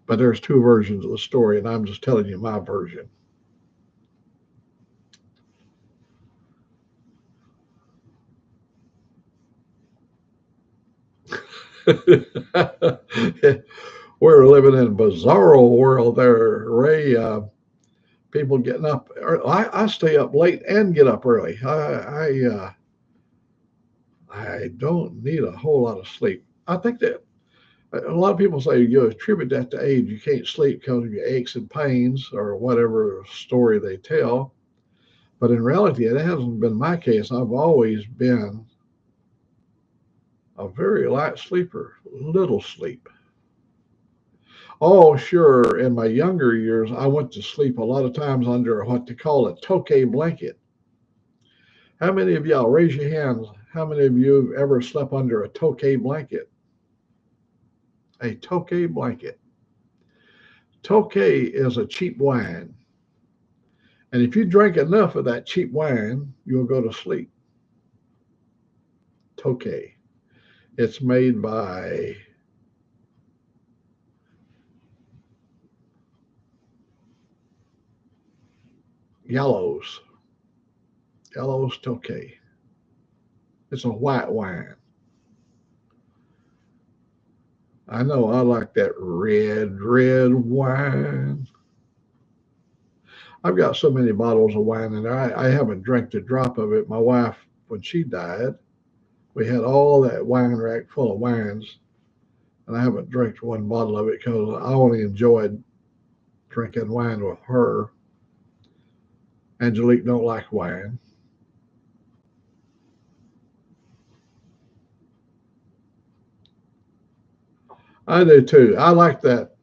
But there's two versions of the story, and I'm just telling you my version. We're living in a bizarro world there, Ray. People getting up. I stay up late and get up early. I don't need a whole lot of sleep. I think that a lot of people say you attribute that to age. You can't sleep because of your aches and pains or whatever story they tell. But in reality, it hasn't been my case. I've always been a very light sleeper, little sleep. Oh, sure. In my younger years, I went to sleep a lot of times under what they call a tokay blanket. How many of y'all raise your hands? How many of you have ever slept under a tokay blanket? A tokay blanket. Tokay is a cheap wine. And if you drink enough of that cheap wine, you'll go to sleep. Tokay. It's made by Yellows. Yellows Tokay. It's a white wine. I know I like that red wine. I've got so many bottles of wine in there. I haven't drank a drop of it. My wife, when she died, we had all that wine rack full of wines, and I haven't drank one bottle of it because I only enjoyed drinking wine with her. Angelique don't like wine. I do too. I like that.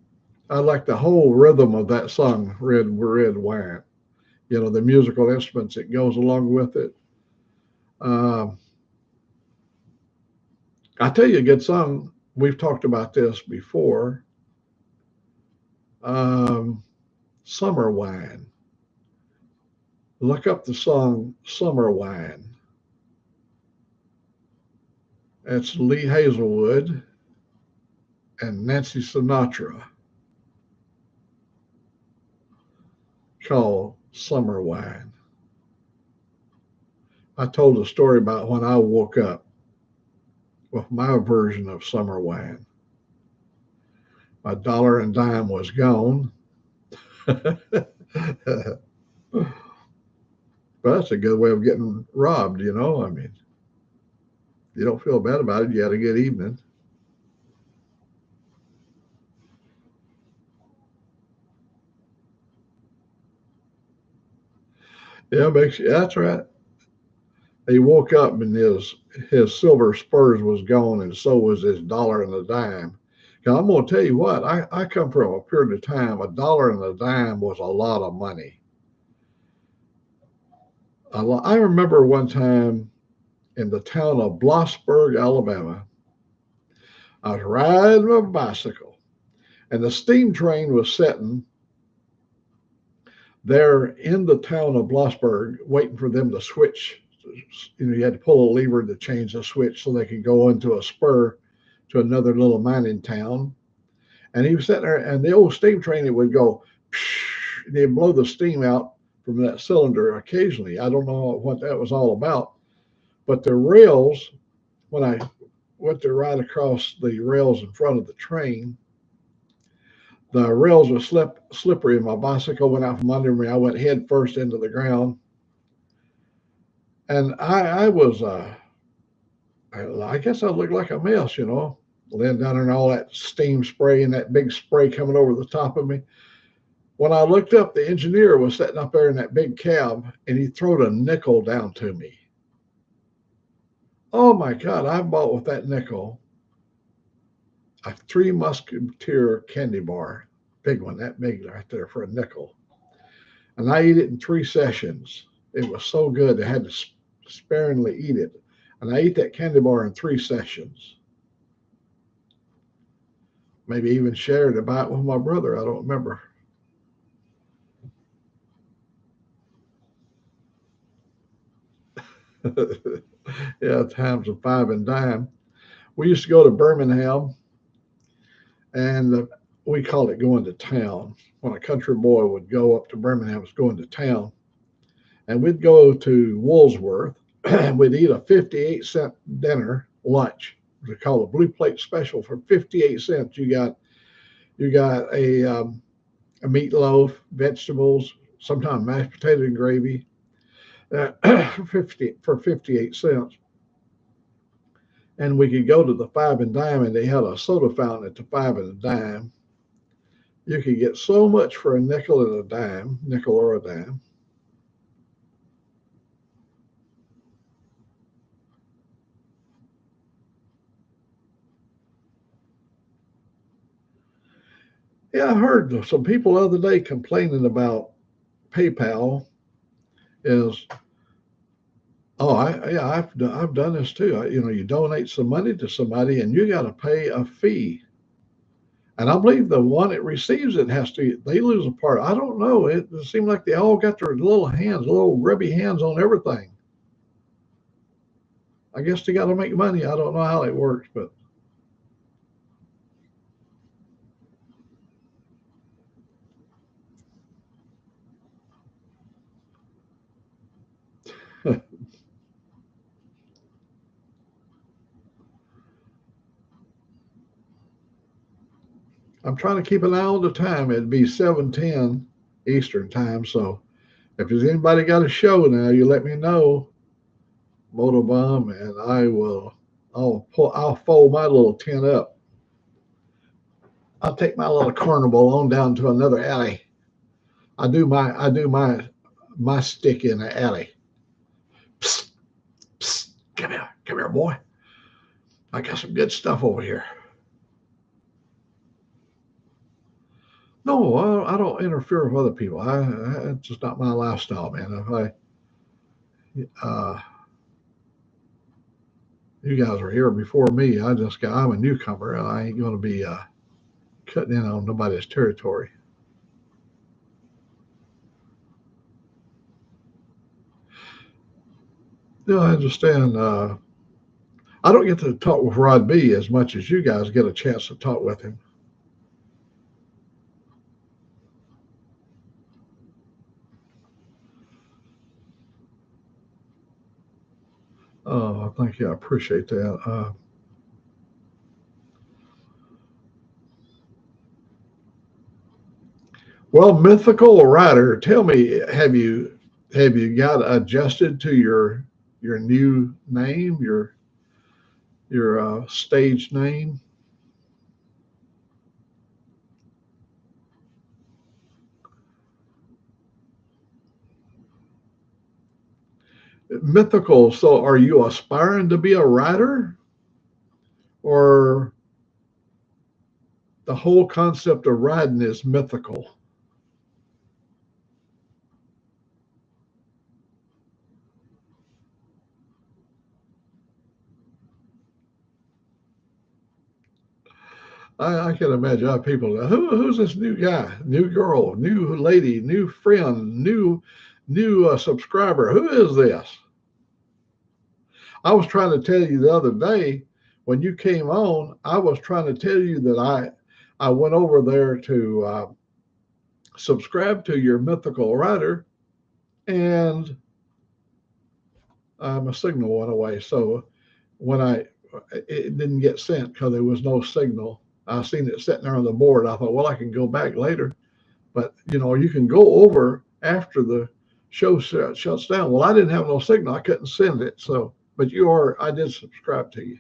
I like the whole rhythm of that song, Red Wine. You know, the musical instruments that goes along with it. Um, I tell you a good song. We've talked about this before. Um, Summer Wine. Look up the song Summer Wine. It's Lee Hazelwood and Nancy Sinatra, called Summer Wine. I told a story about when I woke up with my version of Summer Wine. My dollar and dime was gone. But that's a good way of getting robbed, you know. I mean, you don't feel bad about it. You had a good evening. Yeah, makes that's right. He woke up and his silver spurs was gone, and so was his dollar and a dime. Now I'm going to tell you what. I come from a period of time. A dollar and a dime was a lot of money. I remember one time in the town of Blossburg, Alabama. I was riding my bicycle, and the steam train was sitting there in the town of Blossburg, waiting for them to switch. You know, you had to pull a lever to change the switch so they could go into a spur to another little mining town. And he was sitting there, and the old steam train, it would go, they'd blow the steam out from that cylinder occasionally. I don't know what that was all about, but the rails, when I went to ride across the rails in front of the train, the rails were slippery, and my bicycle went out from under me. I went head first into the ground, and I was, I guess I looked like a mess, you know, laying down there and all that steam spray and that big spray coming over the top of me. When I looked up, the engineer was sitting up there in that big cab, and he throwed a nickel down to me. Oh my God! I bought with that nickel a Three Musketeer candy bar, big one, that big right there for a nickel. And I ate it in 3 sessions. It was so good, I had to sparingly eat it. And I ate that candy bar in 3 sessions. Maybe even shared a bite with my brother. I don't remember. Yeah, times of five and dime. We used to go to Birmingham, and we called it going to town. When a country boy would go up to Birmingham, it was going to town. And we'd go to Woolsworth. We'd eat a 58-cent dinner lunch. We call it a blue plate special for 58 cents. You got a meatloaf, vegetables, sometimes mashed potato and gravy for 58 cents. And we could go to the five and dime, and they had a soda fountain at the five and a dime. You could get so much for a nickel and a dime, nickel or a dime. Yeah, I heard some people the other day complaining about PayPal. Is oh, I've done this too. You know, you donate some money to somebody, and you got to pay a fee. And I believe the one that receives it they lose a part. I don't know. It seems like they all got their little hands, little grubby hands on everything. I guess they got to make money. I don't know how it works, but I'm trying to keep an eye on the time. It'd be 7:10 Eastern time. So if there's anybody got a show now, you let me know, Motobomb, and I'll fold my little tent up. I'll take my little carnival on down to another alley. I do my stick in the alley. Psst, psst, come here, boy. I got some good stuff over here. No, I don't interfere with other people. It's just not my lifestyle, man. If uh, you guys are here before me, I'm a newcomer, and I ain't going to be cutting in on nobody's territory. No, I understand. I don't get to talk with Rod B as much as you guys get a chance to talk with him. Thank you. I appreciate that. Well, mythical writer, tell me, have you got adjusted to your new name, your stage name? Mythical. So, are you aspiring to be a writer, or the whole concept of writing is mythical? I can imagine how people go, who's this new guy, new girl, new lady, new friend, new subscriber? Who is this? I was trying to tell you the other day when you came on. I was trying to tell you that I went over there to subscribe to your mythical writer, and my signal went away. So when it didn't get sent because there was no signal. I seen it sitting there on the board. I thought, well, I can go back later, but you can go over after the show shuts down. Well, I didn't have no signal. I couldn't send it. So, but I did subscribe to you.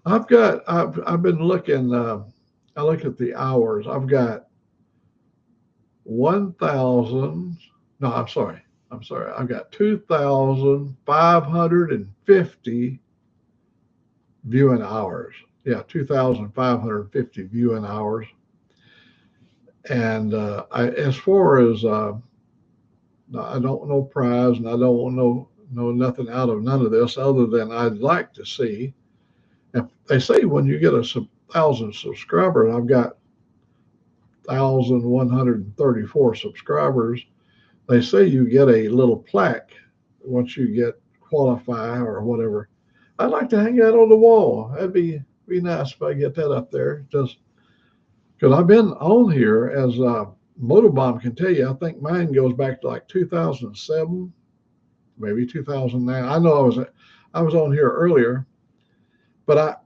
I've been looking. I look at the hours. I've got 1,000. No, I'm sorry. I've got 2,550 viewing hours. Yeah, 2,550 viewing hours. And as far as I don't know prize, and I don't know nothing out of none of this other than I'd like to see. If they say when you get 1,000 subscribers, I've got 1,134 subscribers. They say you get a little plaque once you get qualify or whatever. I'd like to hang that on the wall. That'd be nice if I get that up there. Just because I've been on here as Motobomb can tell you. I think mine goes back to like 2007, maybe 2009. I know I was on here earlier, but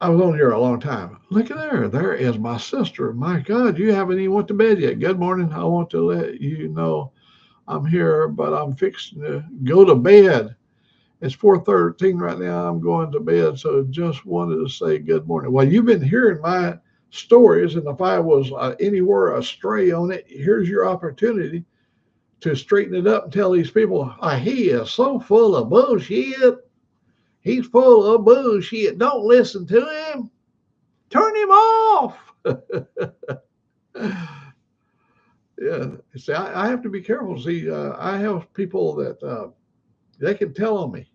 I was on here a long time. Look at there. There is my sister. My God, you haven't even went to bed yet. Good morning. I want to let you know I'm here, but I'm fixing to go to bed. It's 4:13 right now. I'm going to bed, so just wanted to say good morning. Well, you've been hearing my stories, and if I was anywhere astray on it, here's your opportunity to straighten it up and tell these people, he is so full of bullshit. He's full of bullshit. Don't listen to him. Turn him off. Yeah. See, I have to be careful. See, I have people that they can tell on me.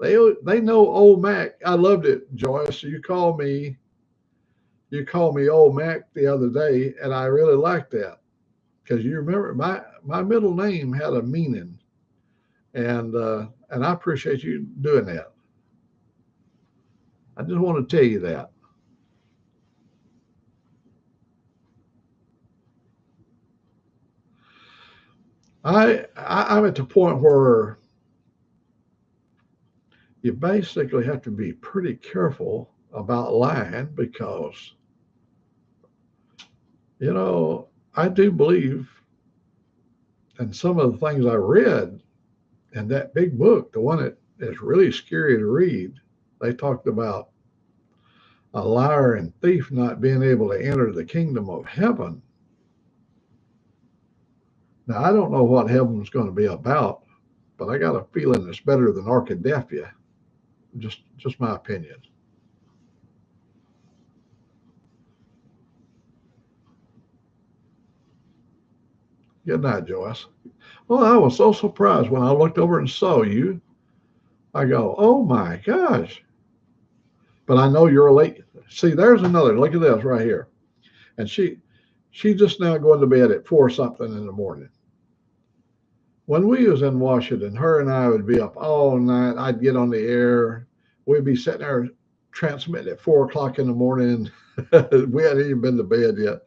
They know Old Mac. I loved it, Joyce. You called me Old Mac the other day, and I really liked that because you remember my middle name had a meaning, and I appreciate you doing that. I just want to tell you that. I'm at the point where you basically have to be pretty careful about lying because you know I do believe, and some of the things I read in that big book, the one that is really scary to read, they talked about a liar and thief not being able to enter the kingdom of heaven. Now, I don't know what heaven's going to be about, but I got a feeling it's better than Arkadelphia. Just my opinion. Good night, Joyce. Well, I was so surprised when I looked over and saw you. I go, oh my gosh. But I know you're late. See, there's another. Look at this right here. And she just now going to bed at 4 something in the morning. When we was in Washington, her and I would be up all night. I'd get on the air. We'd be sitting there transmitting at 4 o'clock in the morning. We hadn't even been to bed yet.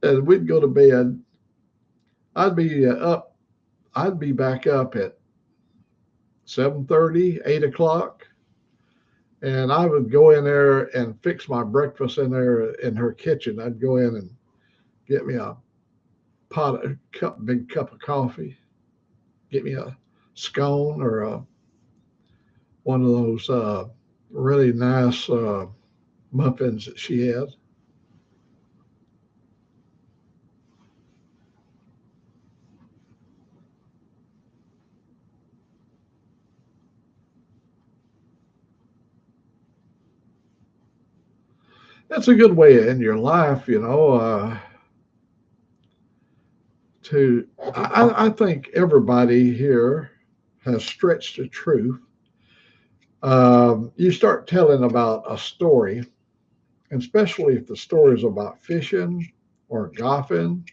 And we'd go to bed. I'd be up. I'd be back up at 7:30, 8 o'clock, and I would go in there and fix my breakfast in there in her kitchen. I'd go in and get me a big cup of coffee, get me a scone or one of those really nice muffins that she had. That's a good way in your life, to I think everybody here has stretched the truth. You start telling about a story, and especially if the story is about fishing or golfing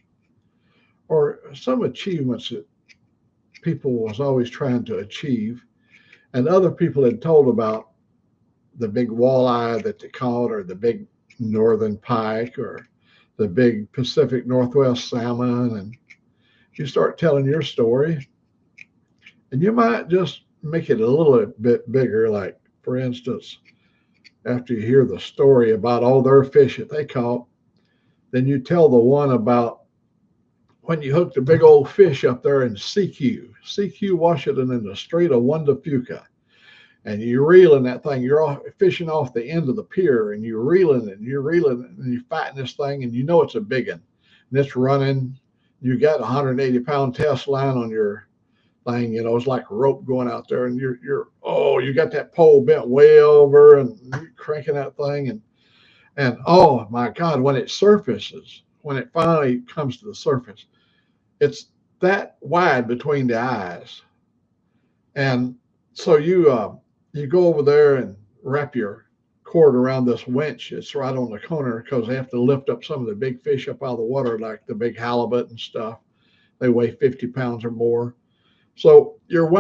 or some achievements that people was always trying to achieve, and other people had told about the big walleye that they caught, or the big northern pike, or the big Pacific Northwest salmon, and you start telling your story, and you might just make it a little bit bigger. Like, for instance, after you hear the story about all their fish that they caught, then you tell the one about when you hooked a big old fish up there in CQ, Washington, in the Strait of Juan de Fuca, and you're reeling that thing. You're fishing off the end of the pier, and you're reeling, and you're fighting this thing, and you know it's a big one, and it's running. You got a 180-pound test line on your thing. It's like a rope going out there, and you got that pole bent way over, and you're cranking that thing, and oh my God, when it finally comes to the surface, it's that wide between the eyes. And so you go over there and wrap your cord around this winch. It's right on the corner because they have to lift up some of the big fish up out of the water, like the big halibut and stuff. They weigh 50 pounds or more. So you're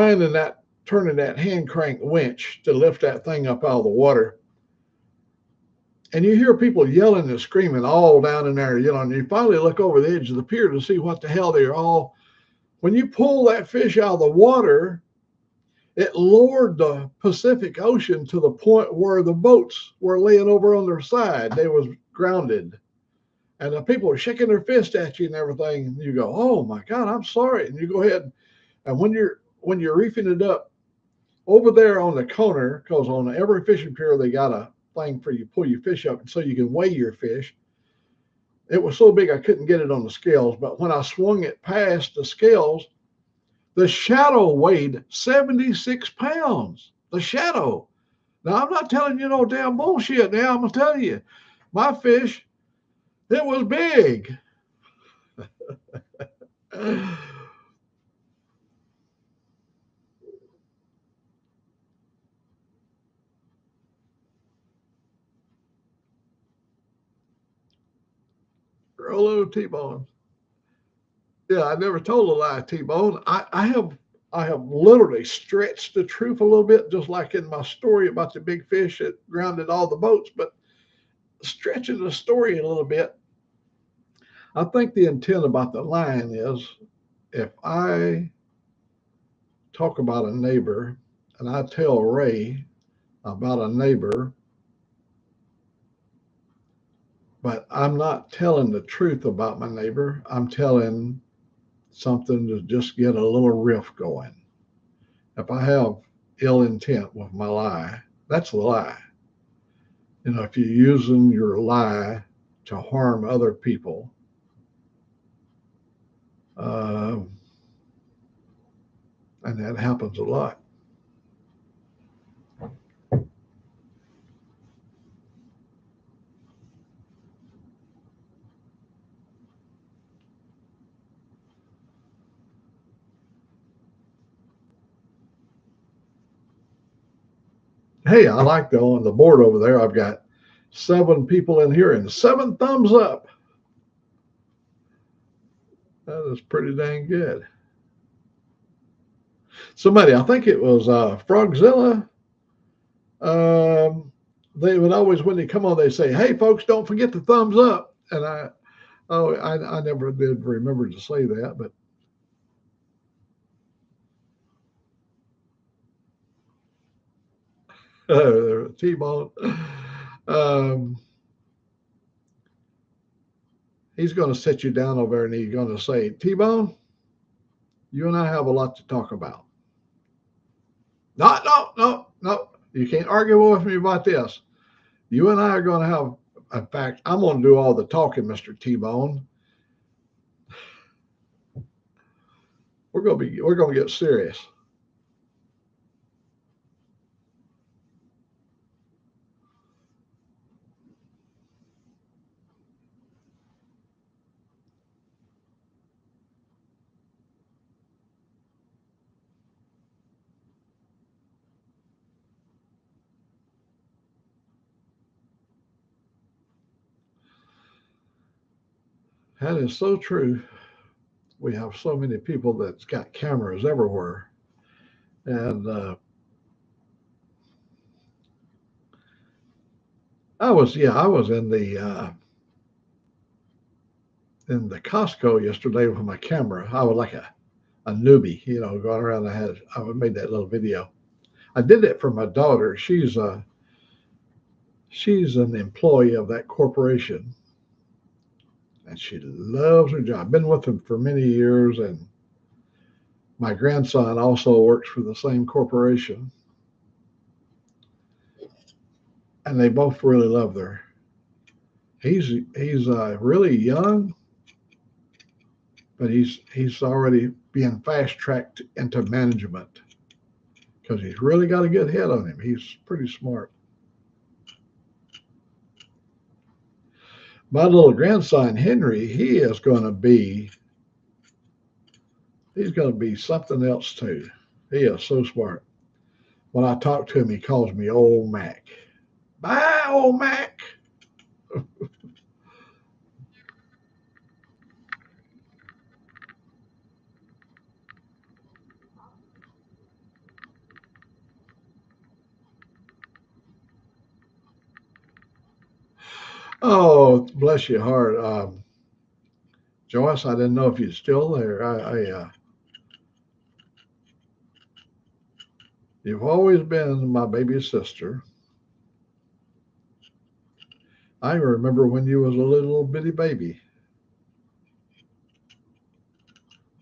turning that hand crank winch to lift that thing up out of the water. And you hear people yelling and screaming all down in there, and you finally look over the edge of the pier to see what the hell they're all. When you pull that fish out of the water, it lowered the Pacific Ocean to the point where the boats were laying over on their side. They was grounded. And the people were shaking their fist at you and everything. And you go, oh my God, I'm sorry. And you go ahead, and when you're reefing it up over there on the corner, because on every fishing pier they got a thing for you pull your fish up so you can weigh your fish. It was so big I couldn't get it on the scales, but when I swung it past the scales, the shadow weighed 76 pounds. The shadow. Now, I'm not telling you no damn bullshit now. I'm going to tell you, my fish, it was big. Hello, T-Bone. Yeah, I never told a lie, T-Bone. I have literally stretched the truth a little bit, just like in my story about the big fish that grounded all the boats, but stretching the story a little bit. I think the intent about the lying is if I talk about a neighbor and I tell Ray about a neighbor, but I'm not telling the truth about my neighbor, I'm telling something to just get a little riff going. If I have ill intent with my lie, that's a lie. You know, if you're using your lie to harm other people, uh, and that happens a lot. Hey, I like on the board over there. I've got 7 people in here and 7 thumbs up. That is pretty dang good. Somebody, I think it was Frogzilla. They would always, when they come on, they say, "Hey, folks, don't forget the thumbs up." And I never did remember to say that, but T-Bone, um, he's going to sit you down over there and he's going to say, "T-Bone, you and I have a lot to talk about." No, no, no, no. You can't argue with me about this. You and I are going to have, in fact, I'm going to do all the talking, Mr. T-Bone. We're going to get serious. That is so true. We have so many people that's got cameras everywhere, and I was in the Costco yesterday with my camera. I was like a newbie, you know, going around. I made that little video. I did it for my daughter. She's an employee of that corporation, and she loves her job. Been with them for many years, and my grandson also works for the same corporation, and they both really love her. He's really young, but he's already being fast tracked into management because he's really got a good head on him. He's pretty smart. My little grandson Henry, he's going to be something else too. He is so smart. When I talk to him, he calls me Old Mac. Bye, Old Mac. Oh, bless your heart, Joyce. I didn't know if you're still there. You've always been my baby sister. I remember when you was a little bitty baby.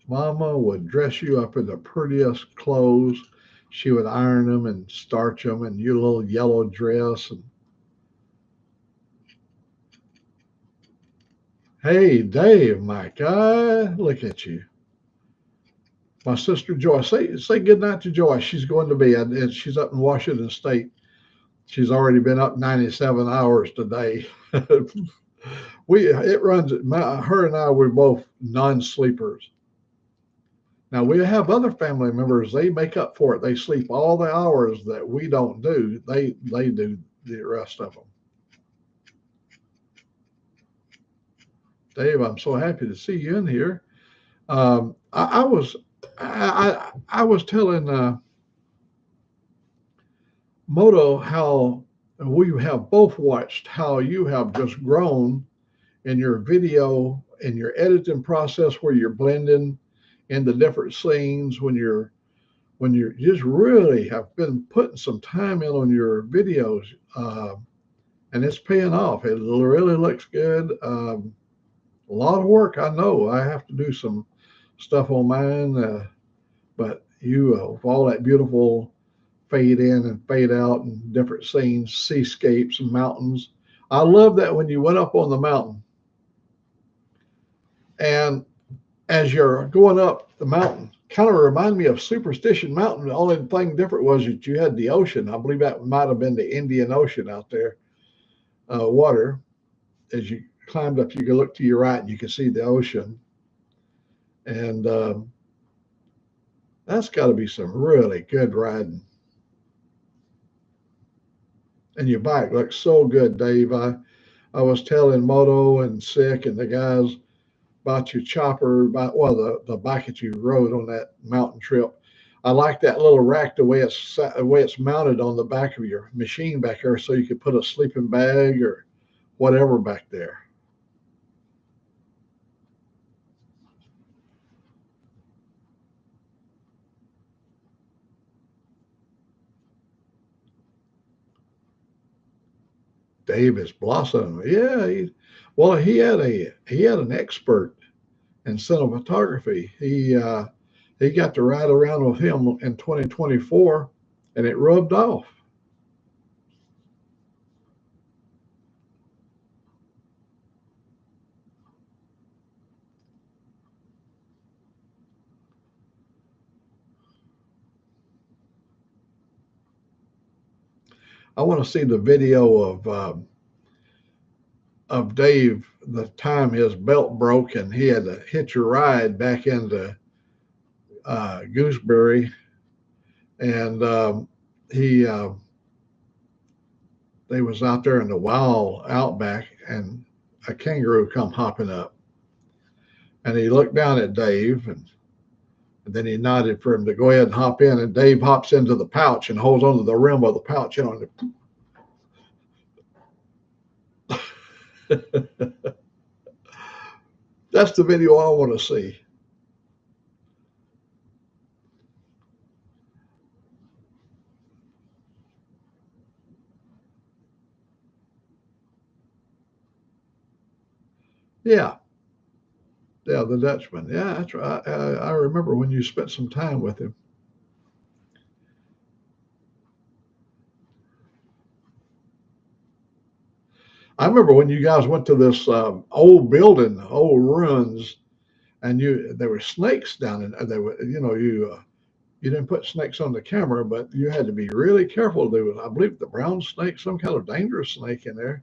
Mama would dress you up in the prettiest clothes. She would iron them and starch them, and your little yellow dress. And hey, Dave, my God, look at you. My sister Joyce, say good night to Joyce. She's going to bed, and she's up in Washington State. She's already been up 97 hours today. It runs. Her and I, we're both non-sleepers. Now we have other family members. They make up for it. They sleep all the hours that we don't do. They do the rest of them. Dave, I'm so happy to see you in here. I was telling Moto how we have both watched how you have just grown in your video in your editing process where you're blending in the different scenes when you just really have been putting some time in on your videos, and it's paying off. It really looks good. A lot of work, I know. I have to do some stuff on mine, but you with all that beautiful fade in and fade out and different scenes, seascapes and mountains. I love that when you went up on the mountain and as you're going up the mountain, kind of remind me of Superstition Mountain. The only thing different was that you had the ocean. I believe that might have been the Indian Ocean out there, water. As you climbed up, you could look to your right and you could see the ocean. And that's got to be some really good riding. And your bike looks so good, Dave. I was telling Moto and Sick and the guys about your chopper, about well the bike that you rode on that mountain trip. I like that little rack the way it's mounted on the back of your machine back there, so you could put a sleeping bag or whatever back there. Dave is blossoming. Yeah, well he had an expert in cinematography. He got to ride around with him in 2024, and it rubbed off. I want to see the video of Dave the time his belt broke and he had to hitch a ride back into Gooseberry, and he they was out there in the wild outback, and a kangaroo come hopping up, and he looked down at Dave, and then he nodded for him to go ahead and hop in, and Dave hops into the pouch and holds onto the rim of the pouch, that's the video I want to see. Yeah, yeah, the Dutchman. Yeah, that's right. I remember when you spent some time with him. I remember when you guys went to this old building, old ruins, and you there were snakes down in there. Were you didn't put snakes on the camera, but you had to be really careful. There was, I believe, the brown snake, some kind of dangerous snake in there.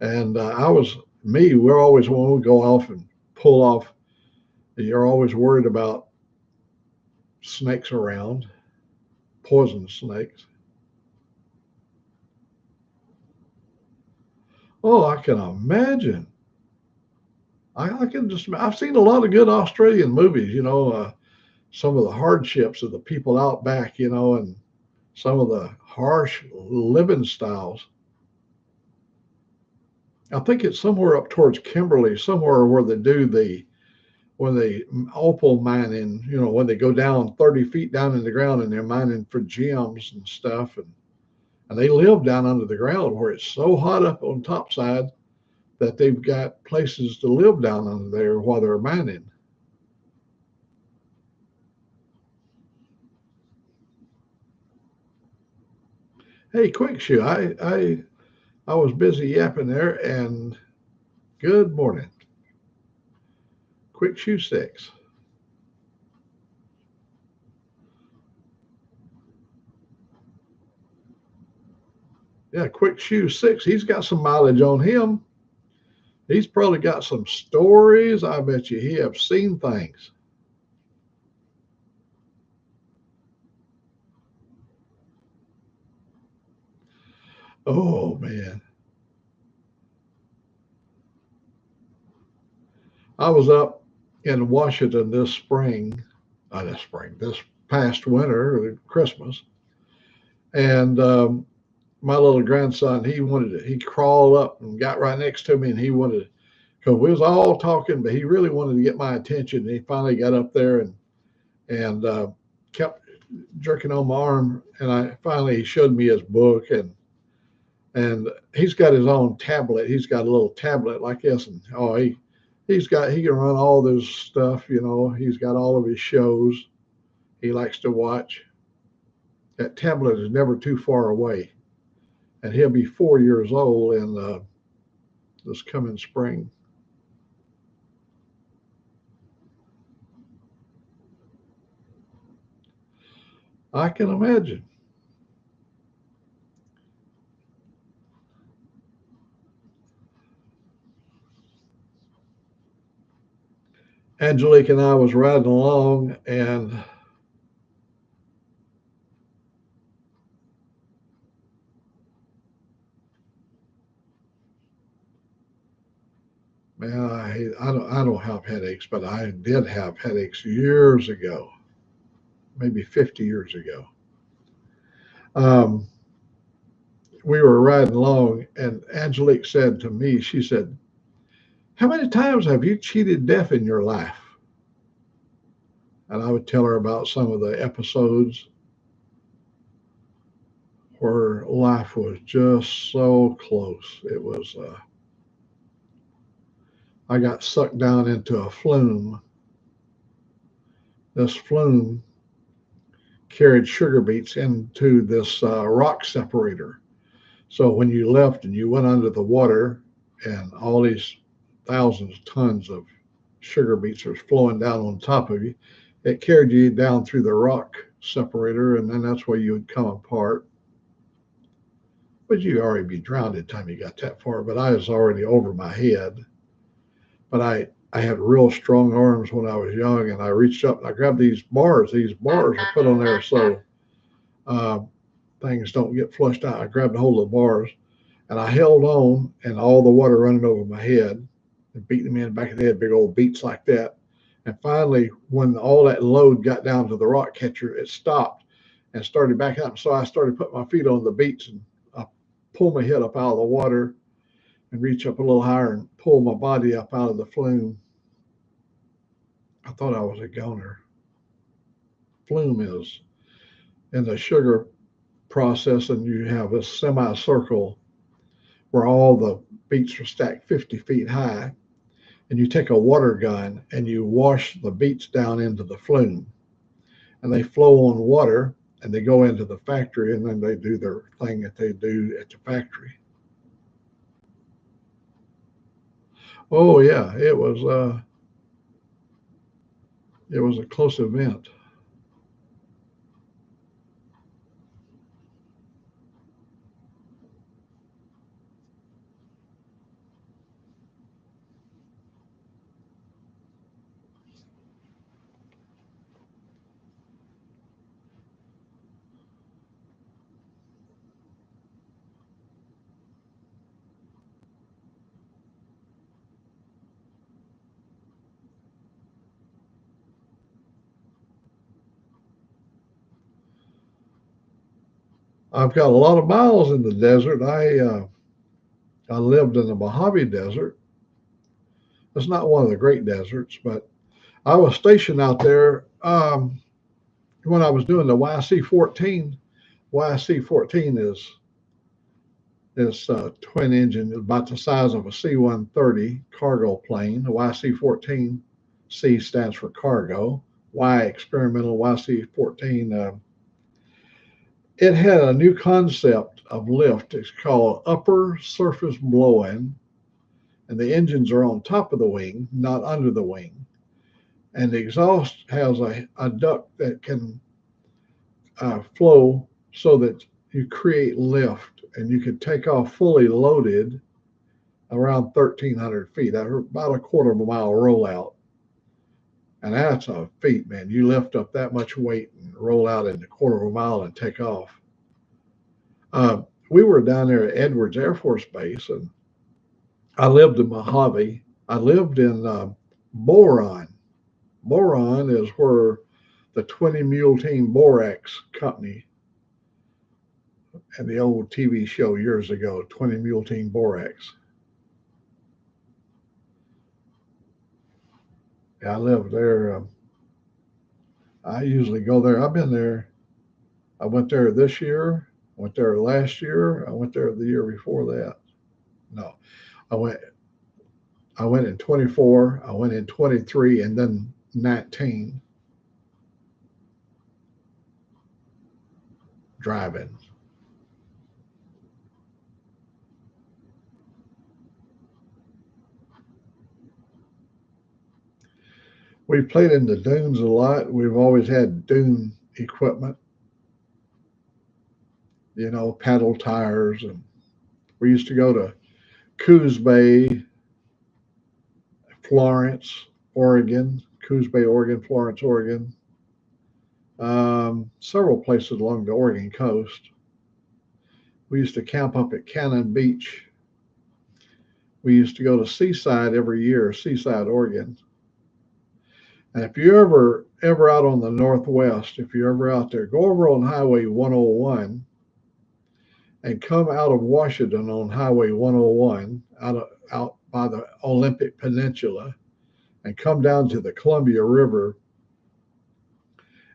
And we're always when we go off and pull off. You're always worried about snakes around, poison snakes. Oh, I can imagine. I can just. I've seen a lot of good Australian movies. Some of the hardships of the people out back. And some of the harsh living styles. I think it's somewhere up towards Kimberley, somewhere where they do when they opal mining, when they go down 30 feet down in the ground and they're mining for gems and stuff. And they live down under the ground where it's so hot up on top side that they've got places to live down under there while they're mining. Hey, quick shoe. I was busy yapping there, and good morning. Quick shoe six. Yeah, quick shoe six. He's got some mileage on him. He's probably got some stories. I bet you he have seen things. Oh man. I was up in Washington this past winter, Christmas, and my little grandson, he crawled up and got right next to me, and he wanted, because we was all talking, but he really wanted to get my attention. And he finally got up there and kept jerking on my arm, and I finally he showed me his book, and he's got his own tablet. He's got a little tablet like this, and he can run all this stuff. He's got all of his shows he likes to watch. That tablet is never too far away, and he'll be 4 years old in this coming spring. I can imagine. Angelique and I was riding along, and man, I don't have headaches, but I did have headaches years ago, maybe 50 years ago. Um, we were riding along, and Angelique said to me, she said, "How many times have you cheated death in your life?" And I would tell her about some of the episodes where life was just so close. I got sucked down into a flume. This flume carried sugar beets into this rock separator. So when you left and you went under the water, and all these thousands of tons of sugar beets are flowing down on top of you, it carried you down through the rock separator, and then that's where you would come apart. But you already be drowned at the time you got that far. But I was already over my head. But I had real strong arms when I was young, and I reached up and I grabbed these bars. These bars are put on there so uh, things don't get flushed out. I grabbed a hold of the bars, and I held on, and all the water running over my head and beating me in the back of the head, big old beats like that. And finally, when all that load got down to the rock catcher, it stopped and started back up. So I started putting my feet on the beats, and I pulled my head up out of the water and reach up a little higher and pull my body up out of the flume. I thought I was a goner. Flume is in the sugar process, and you have a semicircle where all the beets are stacked 50 feet high, and you take a water gun and you wash the beets down into the flume, and they flow on water, and they go into the factory, and then they do their thing that they do at the factory. Oh yeah, it was a close event. I've got a lot of miles in the desert. I lived in the Mojave Desert. It's not one of the great deserts, but I was stationed out there when I was doing the YC 14. YC 14 is twin engine, about the size of a C-130 cargo plane. The YC 14 C stands for cargo. Y experimental YC 14. It had a new concept of lift. It's called upper surface blowing, and the engines are on top of the wing, not under the wing. And the exhaust has a duct that can flow so that you create lift, and you can take off fully loaded around 1,300 feet, about a quarter of a mile rollout. And that's a feat, man. You lift up that much weight and roll out in a quarter of a mile and take off. We were down there at Edwards Air Force Base, and I lived in Mojave. I lived in Boron. Boron is where the 20 Mule Team Borax Company and the old TV show years ago, 20 Mule Team Borax. Yeah, I live there. I usually go there. I've been there. I went there this year. Went there last year. I went there the year before that. No, I went. I went in 24. I went in 23, and then 19 driving. We've played in the dunes a lot. We've always had dune equipment, paddle tires, and we used to go to Coos Bay, Florence, Oregon, Coos Bay, Oregon, Florence, Oregon, several places along the Oregon coast. We used to camp up at Cannon Beach. We used to go to Seaside every year, Seaside, Oregon. And if you ever out on the Northwest, if you're ever out there, go over on Highway 101 and come out of Washington on Highway 101 out by the Olympic Peninsula and come down to the Columbia River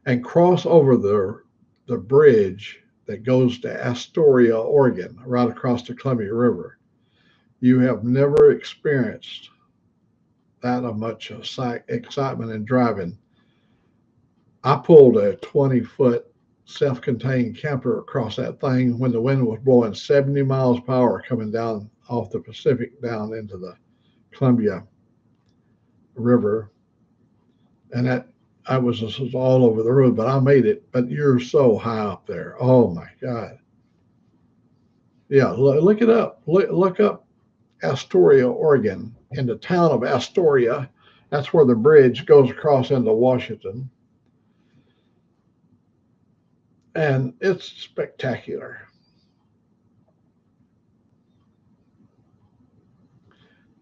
and cross over the bridge that goes to Astoria, Oregon, right across the Columbia River. You have never experienced that much excitement in driving. I pulled a 20-foot self-contained camper across that thing when the wind was blowing 70 miles per hour coming down off the Pacific down into the Columbia River. And I was just all over the road, but I made it. But you're so high up there. Oh my God. Yeah, look it up. Look up Astoria, Oregon. In the town of Astoria, that's where the bridge goes across into Washington. And it's spectacular.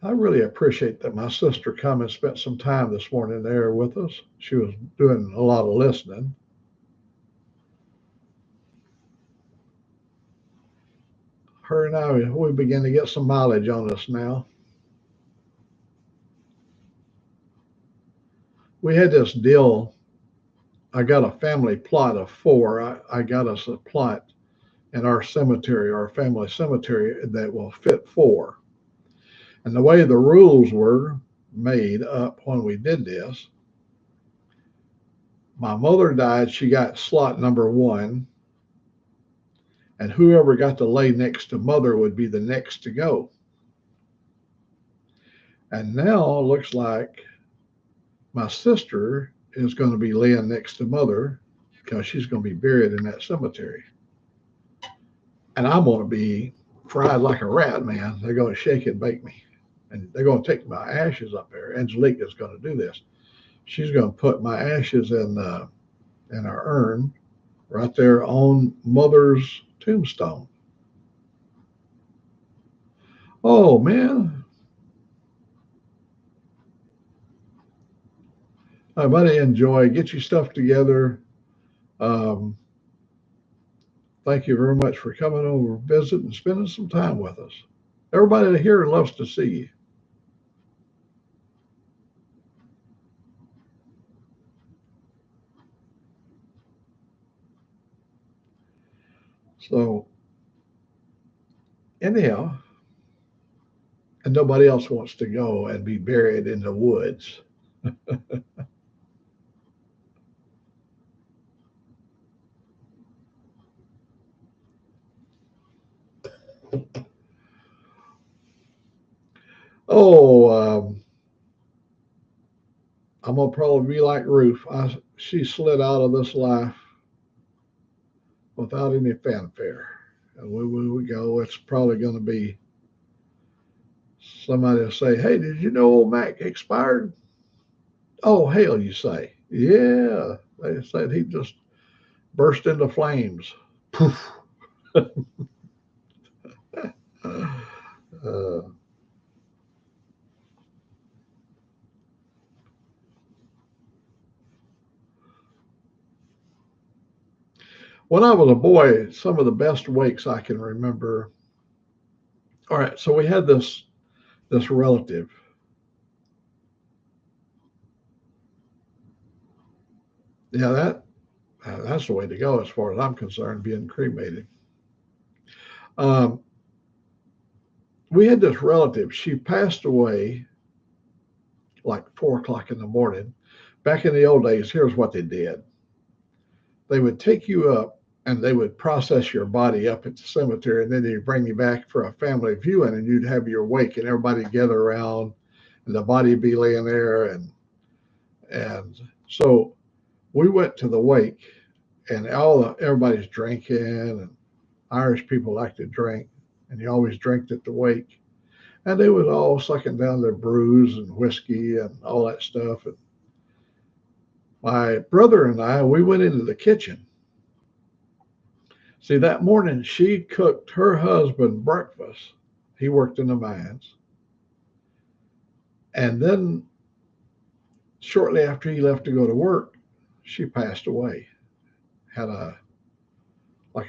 I really appreciate that my sister come and spent some time this morning there with us. She was doing a lot of listening. Her and I, we begin to get some mileage on us now. We had this deal. I got a family plot of 4. I got us a plot in our cemetery, our family cemetery, that will fit 4. And the way the rules were made up when we did this, my mother died, she got slot number 1, and whoever got to lay next to mother would be the next to go. And now it looks like my sister is going to be laying next to mother because she's going to be buried in that cemetery. And I'm going to be fried like a rat, man. They're going to shake and bake me. And they're going to take my ashes up there. Angelique is going to do this. She's going to put my ashes in our urn right there on mother's tombstone. Oh, man. Everybody enjoy. Get your stuff together. Thank you very much for coming over, visit, and spending some time with us. Everybody here loves to see you. So, anyhow, and nobody else wants to go and be buried in the woods. Oh, I'm gonna probably be like Ruth. She slid out of this life without any fanfare. And when we go, it's probably going to be somebody will say, "Hey, did you know Old Mac expired?" Oh, hell, you say. Yeah, they said he just burst into flames. Poof. uh, When I was a boy, some of the best wakes I can remember. All right, so we had this relative. Yeah, that's the way to go as far as I'm concerned, being cremated. Um, we had this relative. She passed away like 4 o'clock in the morning. Back in the old days, here's what they did: they would take you up and they would process your body up at the cemetery, and then they'd bring you back for a family viewing, and you'd have your wake, and everybody gather around, and the body would be laying there, and so we went to the wake, and everybody's drinking, and Irish people like to drink, and you always drank at the wake. And they was all sucking down their brews and whiskey and all that stuff. And my brother and I, we went into the kitchen. See, that morning she cooked her husband breakfast. He worked in the mines. And then shortly after he left to go to work, she passed away, had a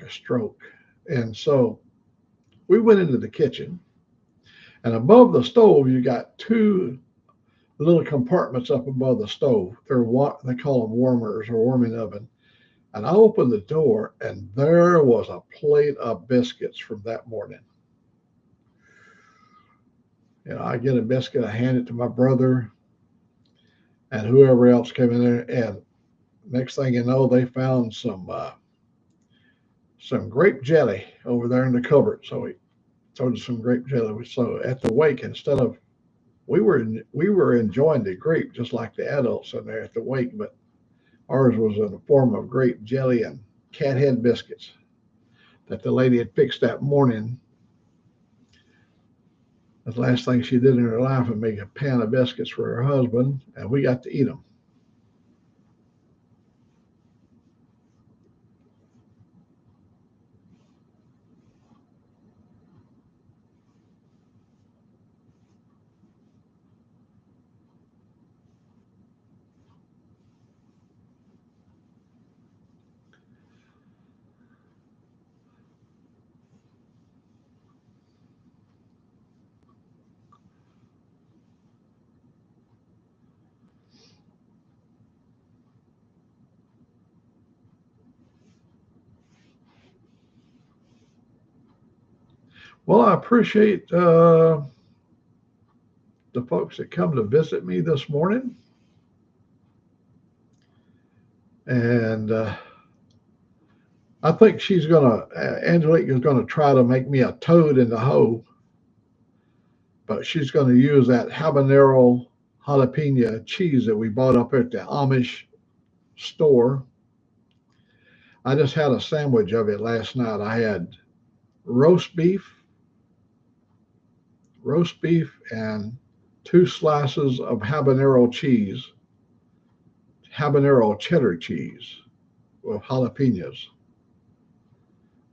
stroke. And so we went into the kitchen, and above the stove, you got two little compartments up above the stove. They call them warmers or warming oven. And I opened the door, and there was a plate of biscuits from that morning. I get a biscuit, I hand it to my brother and whoever else came in there, and next thing you know, they found some grape jelly over there in the cupboard. So we told us some grape jelly. So at the wake, instead of we were enjoying the grape just like the adults in there at the wake, but ours was in the form of grape jelly and cat head biscuits that the lady had fixed that morning. The last thing she did in her life was make a pan of biscuits for her husband, and we got to eat them. Well, I appreciate the folks that come to visit me this morning, and I think Angelique is gonna try to make me a toad in the hole, but she's gonna use that habanero jalapeno cheese that we bought up at the Amish store. I just had a sandwich of it last night. I had roast beef, and two slices of habanero cheddar cheese with jalapenos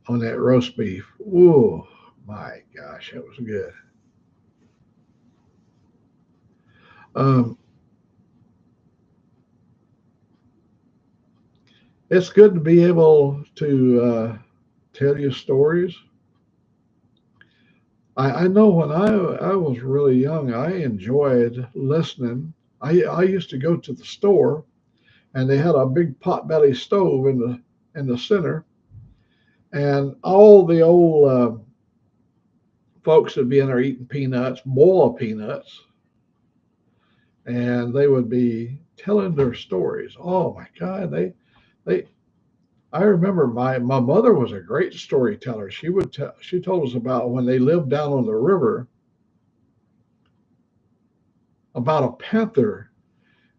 on that roast beef. Ooh, my gosh, that was good. Um, it's good to be able to tell you stories. I know when I was really young, I enjoyed listening. I used to go to the store, and they had a big potbelly stove in the center, and all the old folks would be in there eating peanuts, boiled peanuts, and they would be telling their stories. Oh my God, they. I remember my mother was a great storyteller. She told us about when they lived down on the river, about a panther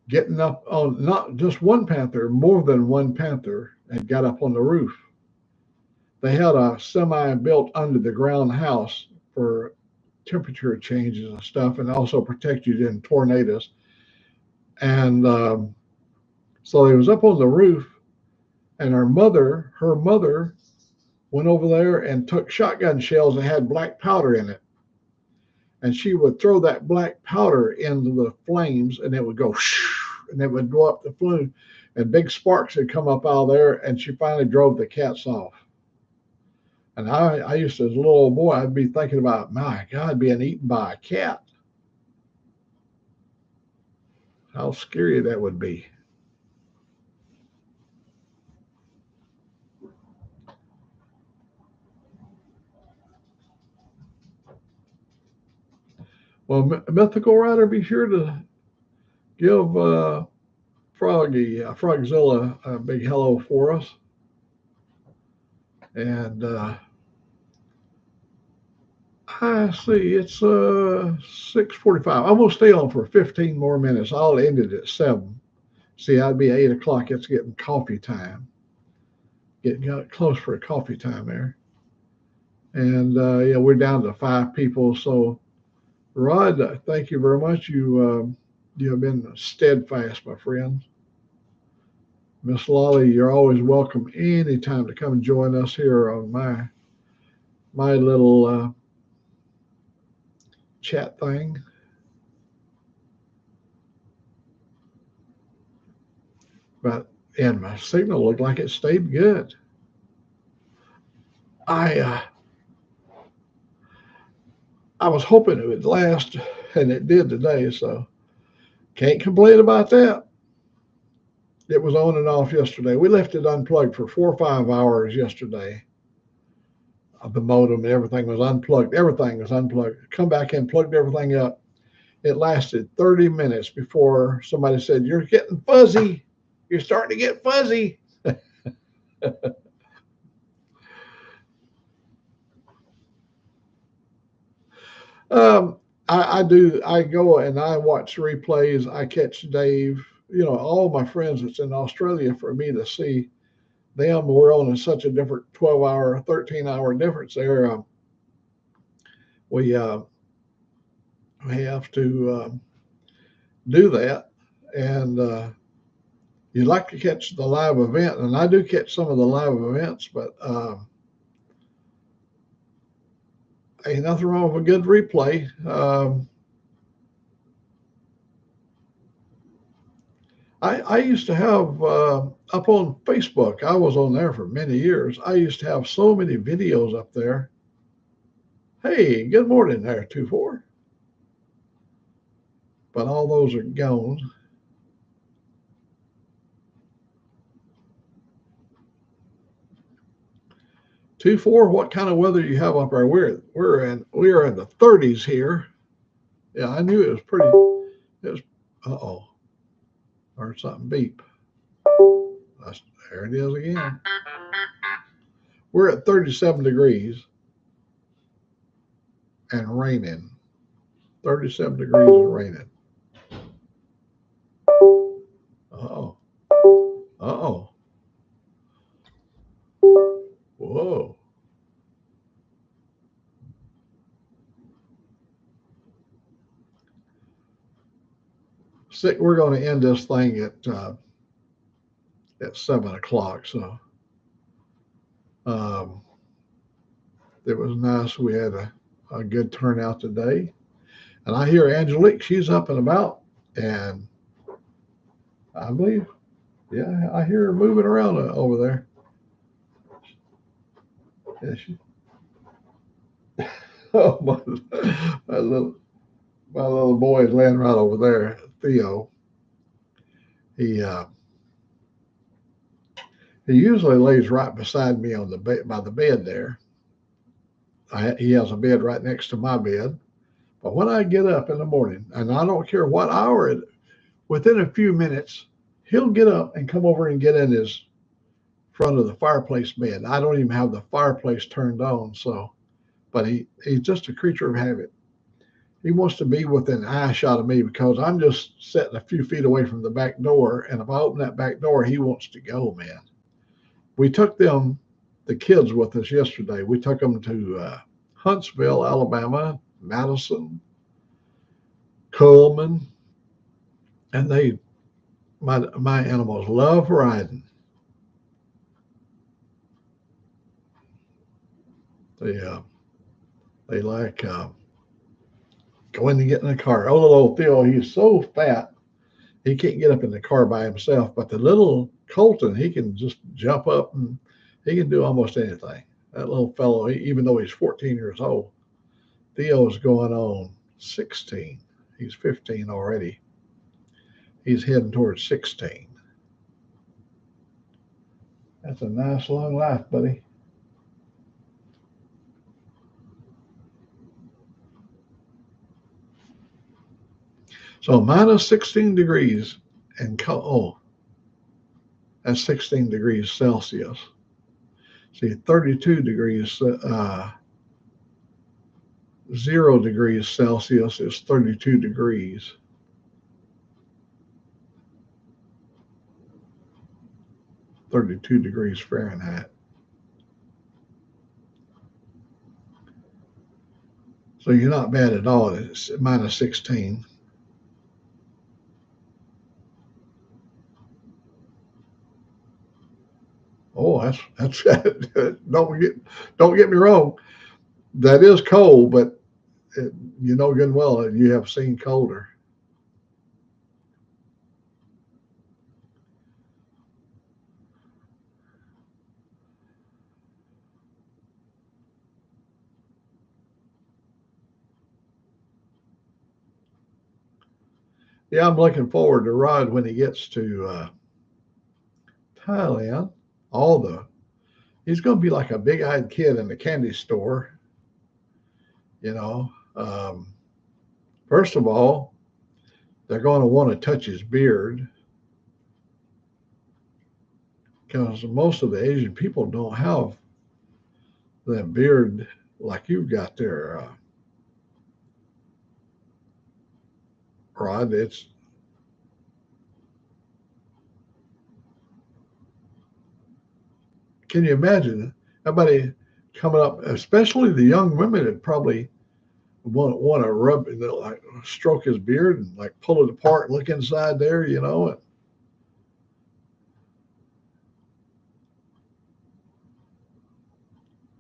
getting up on, not just one panther, more than one panther, and got up on the roof. They had a semi built under the ground house for temperature changes and stuff, and also protect you in tornadoes. And so they was up on the roof, and her mother went over there and took shotgun shells that had black powder in it, and she would throw that black powder into the flames, and it would go, and it would go up the flame, and big sparks had come up out of there, and she finally drove the cats off. And I used to, as a little old boy, I'd be thinking about, my God, being eaten by a cat. How scary that would be. Well, Mythical Rider, be sure to give Frogzilla a big hello for us. And I see it's 6:45. I'm gonna stay on for 15 more minutes. I'll end it at 7. See, I'd be 8 o'clock. It's getting coffee time. Getting close for a coffee time there. And yeah, we're down to 5 people. So, Rod, thank you very much. You have been steadfast, my friend. Miss Lolly, you're always welcome anytime to come and join us here on my little chat thing. But and my signal looked like it stayed good. I I was hoping it would last, and it did today. So can't complain about that. It was on and off yesterday. We left it unplugged for 4 or 5 hours yesterday. The modem and everything was unplugged. Everything was unplugged. Come back and plugged everything up. It lasted 30 minutes before somebody said, "You're getting fuzzy. You're starting to get fuzzy." um, I do. I go and I watch replays. I catch Dave. All my friends that's in Australia for me to see them. We're on such a different 12-hour, 13-hour difference there. We have to do that. And you'd like to catch the live event, and I do catch some of the live events, but ain't nothing wrong with a good replay. I used to have up on Facebook, I was on there for many years. I used to have so many videos up there. Hey, good morning there, 2-4. But all those are gone. Two four. What kind of weather do you have up there? We are in the 30s here. Yeah, I knew it was pretty. It was. Uh-oh. Heard something beep. There it is again. We're at 37 degrees and raining. 37 degrees and raining. Uh-oh. Uh-oh. Whoa. We're going to end this thing at 7 o'clock. So it was nice. We had a good turnout today. And I hear Angelique, she's up and about. And I believe, yeah, I hear her moving around over there. Yeah, oh, my little boy is laying right over there. Theo. He usually lays right beside me on the bed, by the bed there. He has a bed right next to my bed. But when I get up in the morning, and I don't care what hour, within a few minutes, he'll get up and come over and get in his front of the fireplace bed. I don't even have the fireplace turned on, but he's just a creature of habit. He wants to be within eye shot of me because I'm just sitting a few feet away from the back door, and if I open that back door, he wants to go, man. We took the kids with us yesterday. We took them to Huntsville, Alabama, Madison, Coleman, and my animals love riding. They like going to get in the car. Oh, little old Theo, he's so fat. He can't get up in the car by himself, but the little Colton, he can just jump up and he can do almost anything. That little fellow, even though he's 14 years old, Theo's going on 16. He's 15 already. He's heading towards 16. That's a nice long life, buddy. So minus 16 degrees and that's 16 degrees Celsius. See, 32 degrees, 0 degrees Celsius is 32 degrees. (32 degrees Fahrenheit). So you're not bad at all. It's minus 16. Oh, that's don't get me wrong. That is cold, but you know good and well you have seen colder. Yeah, I'm looking forward to Rod when he gets to Thailand. All the He's going to be like a big-eyed kid in the candy store, you know. First of all, they're going to want to touch his beard because most of the Asian people don't have that beard like you've got there, Rod. Can you imagine everybody coming up, especially the young women that probably want to rub, like stroke his beard and like pull it apart and look inside there, you know. And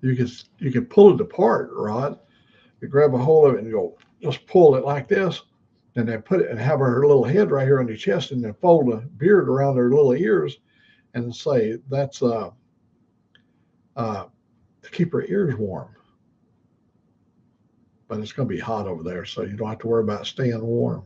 you can pull it apart, Rod. You grab a hold of it and go, just pull it like this, and then put it and have her little head right here on your chest, and then fold a beard around her little ears, and say that's to keep her ears warm. But it's going to be hot over there, so you don't have to worry about staying warm.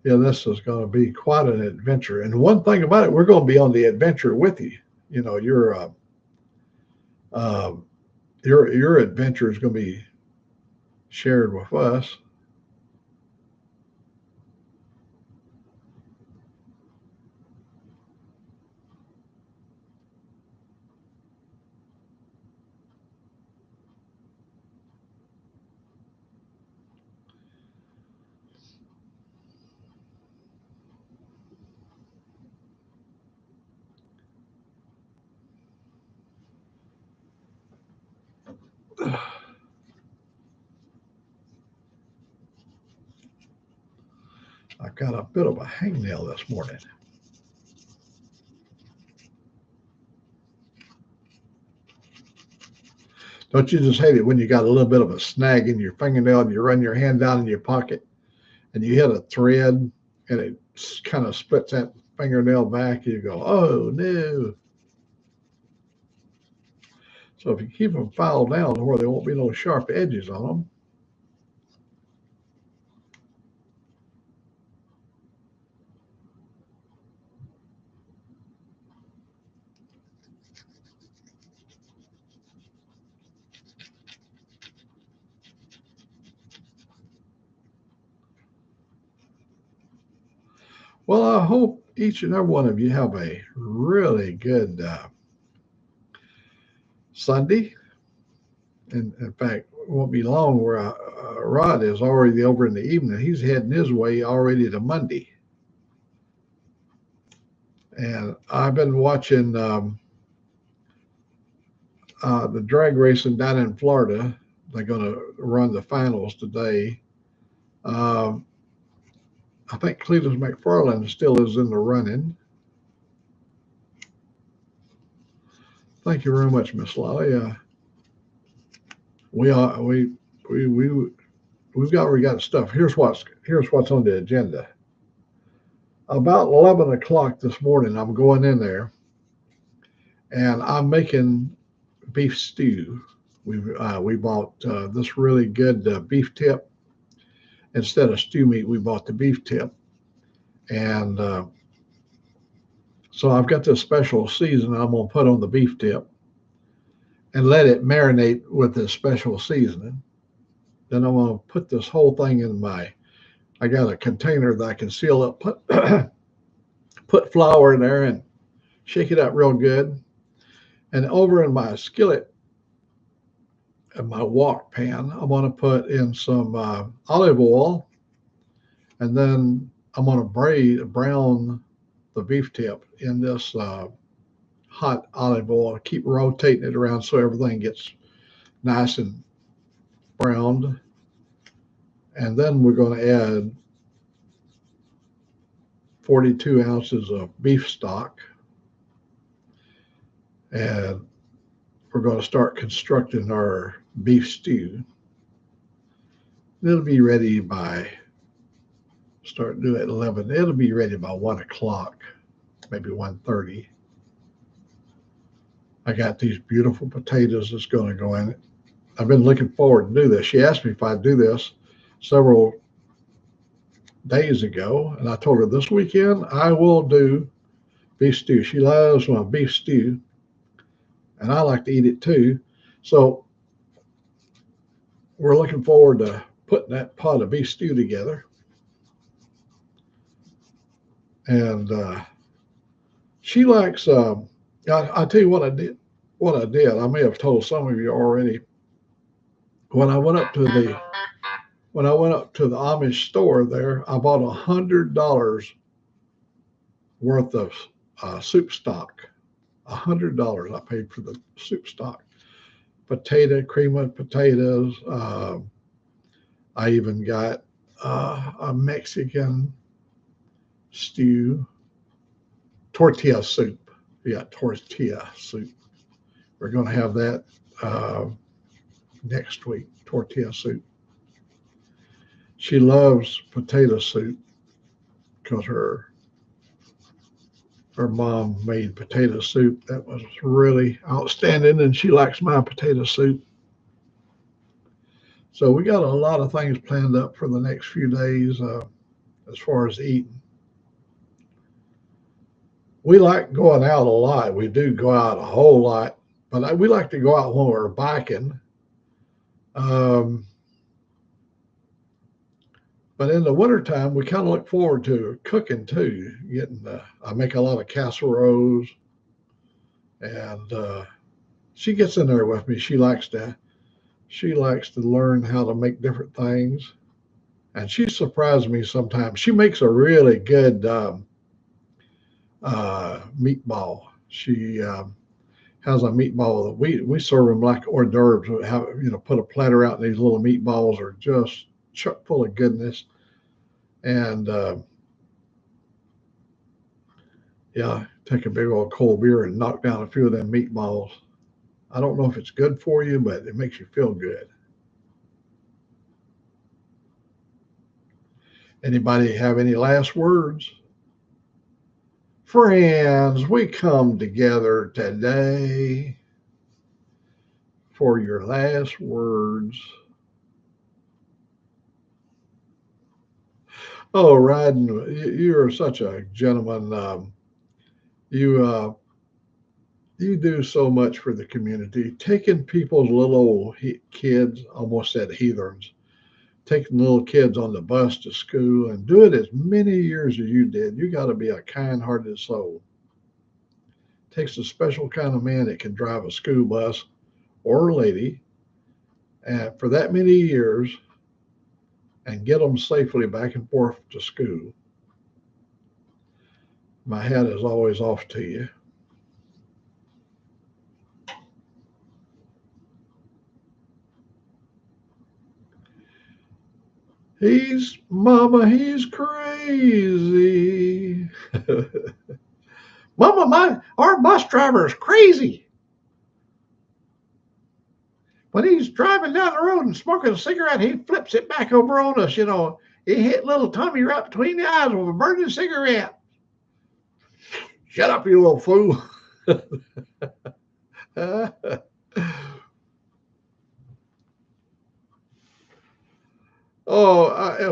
Yeah, this is going to be quite an adventure. And one thing about it, we're going to be on the adventure with you. You know, uh, your adventure is going to be shared with us. I've got a bit of a hangnail this morning. Don't you just hate it when you got a little bit of a snag in your fingernail and you run your hand down in your pocket and you hit a thread and it kind of splits that fingernail back? You go, oh no. So if you keep them filed down to where there won't be no sharp edges on them. Well, I hope each and every one of you have a really good Sunday. And in fact, it won't be long where Rod is already over in the evening. He's heading his way already to Monday. And I've been watching the drag racing down in Florida. They're going to run the finals today. Um, I think Cletus McFarland still is in the running. Thank you very much, Miss Lolly. We are we got stuff. Here's what's on the agenda. About 11 o'clock this morning, I'm going in there, and I'm making beef stew. We bought this really good beef tip. Instead of stew meat, we bought the beef tip, and so I've got this special seasoning I'm gonna put on the beef tip and let it marinate with this special seasoning. Then I'm gonna put this whole thing in I got a container that I can seal up, put flour in there and shake it up real good. And over in my skillet and my wok pan, I'm gonna put in some olive oil, and then I'm gonna brown the beef tip in this hot olive oil. Keep rotating it around so everything gets nice and browned. And then we're going to add 42 ounces of beef stock. And we're going to start constructing our beef stew. It'll be ready start doing it at 11. It'll be ready by 1 o'clock, maybe 1:30. I got these beautiful potatoes that's going to go in it. I've been looking forward to do this. She asked me if I'd do this several days ago, and I told her this weekend I will do beef stew. She loves my beef stew, and I like to eat it too. So we're looking forward to putting that pot of beef stew together. And she likes. I'll tell you what I did. I may have told some of you already. When I went up to the Amish store there, I bought $100 worth of soup stock. $100 I paid for the soup stock. Cream of potatoes. I even got a Mexican stew, tortilla soup. Yeah, tortilla soup. We're going to have that next week, tortilla soup. She loves potato soup because her mom made potato soup that was really outstanding, and she likes my potato soup. So we got a lot of things planned up for the next few days as far as eating. We like going out a lot. We do go out a whole lot, but we like to go out when we're biking. But in the wintertime, we kind of look forward to cooking too. I make a lot of casseroles, and she gets in there with me. She likes to learn how to make different things, and she surprises me sometimes. She makes a really good meatball. She has a meatball that we serve them like hors d'oeuvres. We have, put a platter out, and these little meatballs are just chock full of goodness. And take a big old cold beer and knock down a few of them meatballs. I don't know if it's good for you, but it makes you feel good. Anybody have any last words? Friends, we come together today for your last words. Oh, Ryden, you're such a gentleman. You do so much for the community, taking people's little old kids, almost said heathens, taking little kids on the bus to school, and do it as many years as you did. You got to be a kind-hearted soul. Takes a special kind of man that can drive a school bus or a lady, and for that many years, and get them safely back and forth to school. My hat is always off to you. Mama, he's crazy. Mama, our bus driver is crazy. When he's driving down the road and smoking a cigarette, he flips it back over on us, you know. He hit little Tommy right between the eyes with a burning cigarette. Shut up, you little fool.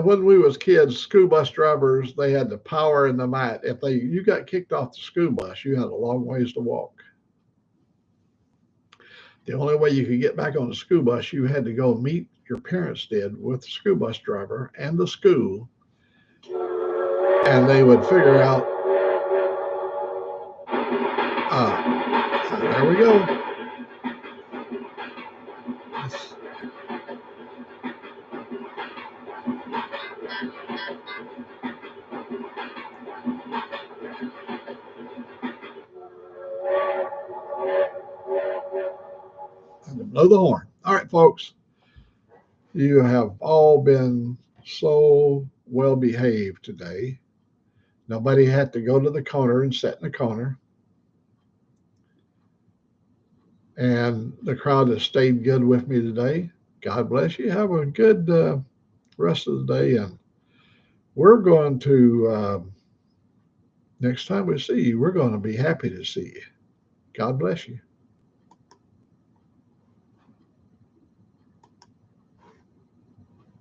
When we was kids, school bus drivers, they had the power and the might. If you got kicked off the school bus, you had a long ways to walk. The only way you could get back on the school bus, you had to go meet your parents did with the school bus driver and the school, and they would figure out. There we go. Blow the horn. All right, folks. You have all been so well behaved today. Nobody had to go to the corner and sit in the corner. And the crowd has stayed good with me today. God bless you. Have a good rest of the day. And we're going to, next time we see you, we're going to be happy to see you. God bless you.